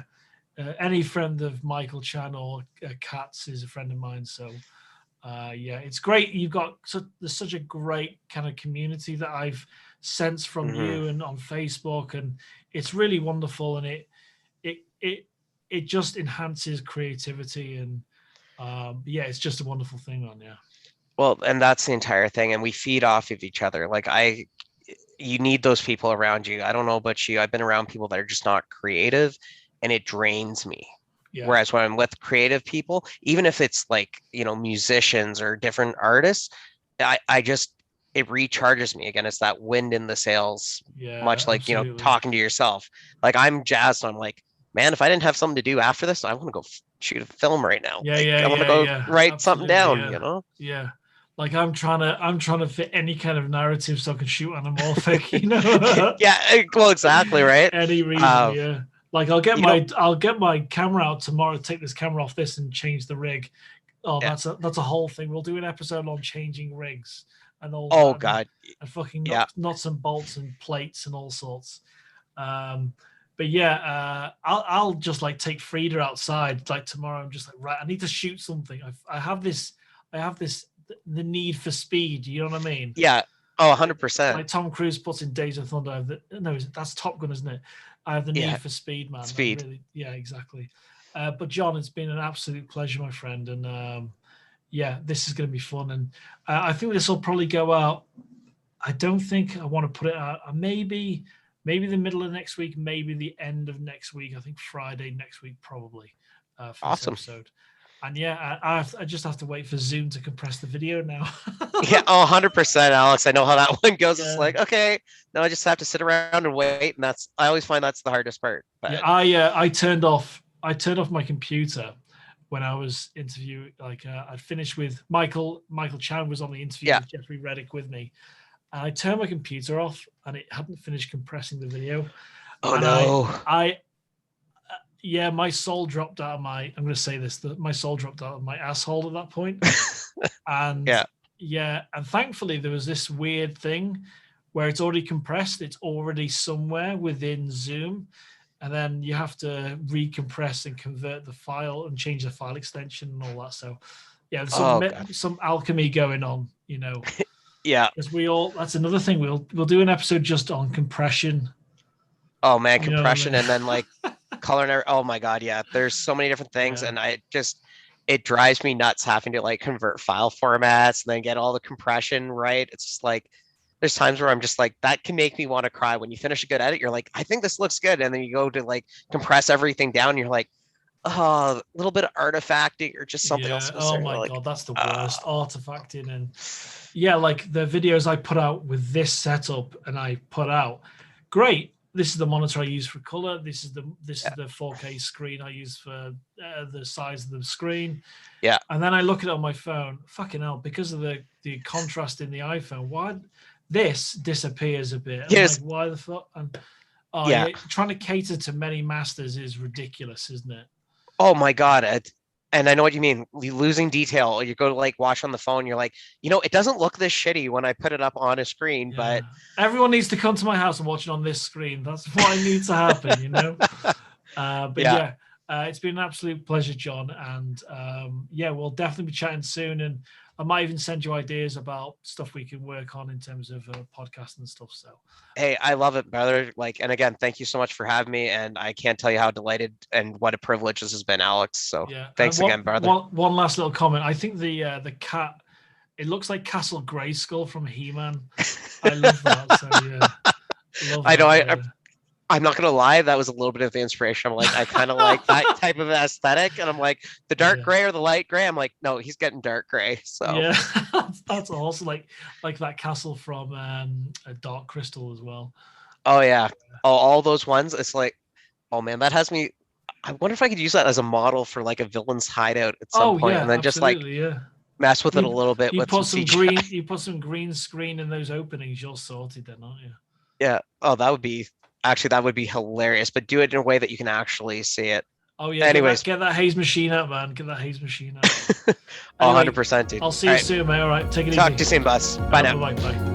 any friend of Michael Chan or Katz is a friend of mine. So yeah, it's great. There's such a great kind of community that I've sensed from Mm-hmm. you and on Facebook, and it's really wonderful. And it just enhances creativity, and yeah, it's just a wonderful thing, man. Yeah. Well, and that's the entire thing, and we feed off of each other. Like, you need those people around you. I don't know about you. I've been around people that are just not creative, and it drains me. Yeah. Whereas when I'm with creative people, even if it's like, musicians or different artists, I just, it recharges me. Again, it's that wind in the sails, Yeah, much like, absolutely. talking to yourself. Like, I'm jazzed. I'm like, man, if I didn't have something to do after this, I want to go shoot a film right now. Yeah, Like, yeah, I want to yeah, go yeah. write something Absolutely, down, yeah. Yeah. Like I'm trying to fit any kind of narrative so I can shoot anamorphic, Yeah, well, exactly, right. Any reason, Uh, yeah. Like I'll get my camera out tomorrow, take this camera off this and change the rig. Oh, yeah. that's a whole thing. We'll do an episode on changing rigs and all Oh that, God, and fucking yeah. nuts and bolts and plates and all sorts. But yeah, I'll just like take Frida outside like tomorrow. I'm just like, right, I need to shoot something. I have this the need for speed. You know what I mean? Yeah. Oh, 100%. Like Tom Cruise puts in Days of Thunder. No, that's Top Gun, isn't it? I have the Yeah. need for speed, man. Speed. Yeah, exactly. But John, it's been an absolute pleasure, my friend, and yeah, this is going to be fun. And I think this will probably go out. I don't think I want to put it out. Maybe the middle of next week, maybe the end of next week. I think Friday next week, probably, for this Awesome. episode. And yeah, I just have to wait for Zoom to compress the video now. Yeah. Oh, 100%, Alex. I know how that one goes. Yeah. It's like, okay, now I just have to sit around and wait, and I always find that's the hardest part. But Yeah, I turned off my computer when I was interviewing. Like I'd finished with Michael Chan was on the interview yeah. with Jeffrey Reddick with me. And I turned my computer off, and it hadn't finished compressing the video. Oh And no. Yeah, my soul dropped out of my. I'm going to say this: that my soul dropped out of my asshole at that point. And yeah, and thankfully there was this weird thing where it's already compressed. It's already somewhere within Zoom, and then you have to recompress and convert the file and change the file extension and all that. So yeah, some alchemy going on, you know. Yeah. Because that's another thing. We'll do an episode just on compression. Oh man, compression, and then like color and oh my god, yeah. There's so many different things, and it drives me nuts having to like convert file formats and then get all the compression right. It's just like there's times where I'm just like, that can make me want to cry. When you finish a good edit, you're like, I think this looks good, and then you go to like compress everything down, and you're like, oh, a little bit of artifacting or just something else. Oh my god, that's the worst. Artifacting. And yeah, like the videos I put out with this setup, and I put out, great. This is the monitor I use for color. This is the 4K screen I use for the size of the screen. Yeah. And then I look at it on my phone. Fucking hell, because of the contrast in the iPhone, why this disappears a bit? Yes. Like, why the fuck? And trying to cater to many masters is ridiculous, isn't it? Oh my god. And I know what you mean. Losing detail. You go to like watch on the phone. You're like, it doesn't look this shitty when I put it up on a screen. But everyone needs to come to my house and watch it on this screen. That's what needs to happen, But it's been an absolute pleasure, Jon. And we'll definitely be chatting soon. And I might even send you ideas about stuff we can work on in terms of podcast and stuff. So, hey, I love it, brother. Like, and again, thank you so much for having me. And I can't tell you how delighted and what a privilege this has been, Alex. So, thanks again, brother. One last little comment. I think the cat, it looks like Castle Grayskull from He-Man. I love that. So I know. I'm not gonna lie, that was a little bit of the inspiration. I'm like, I kind of like that type of aesthetic, and I'm like, the dark gray or the light gray. I'm like, no, he's getting dark gray. So yeah, that's also like that castle from Dark Crystal as well. Oh yeah, all those ones. It's like, oh man, that has me. I wonder if I could use that as a model for like a villain's hideout at some point, and then just like mess with it a little bit. You put some green. You put some green screen in those openings. You're sorted then, aren't you? Yeah. Oh, that would be. Actually, that would be hilarious, but do it in a way that you can actually see it. Oh, yeah. Anyways. Get that haze machine out, man. Get that haze machine out. Anyway, 100%, dude. I'll see you soon, mate. All right. Take it easy. Talk to you soon, boss. Bye now. Bye.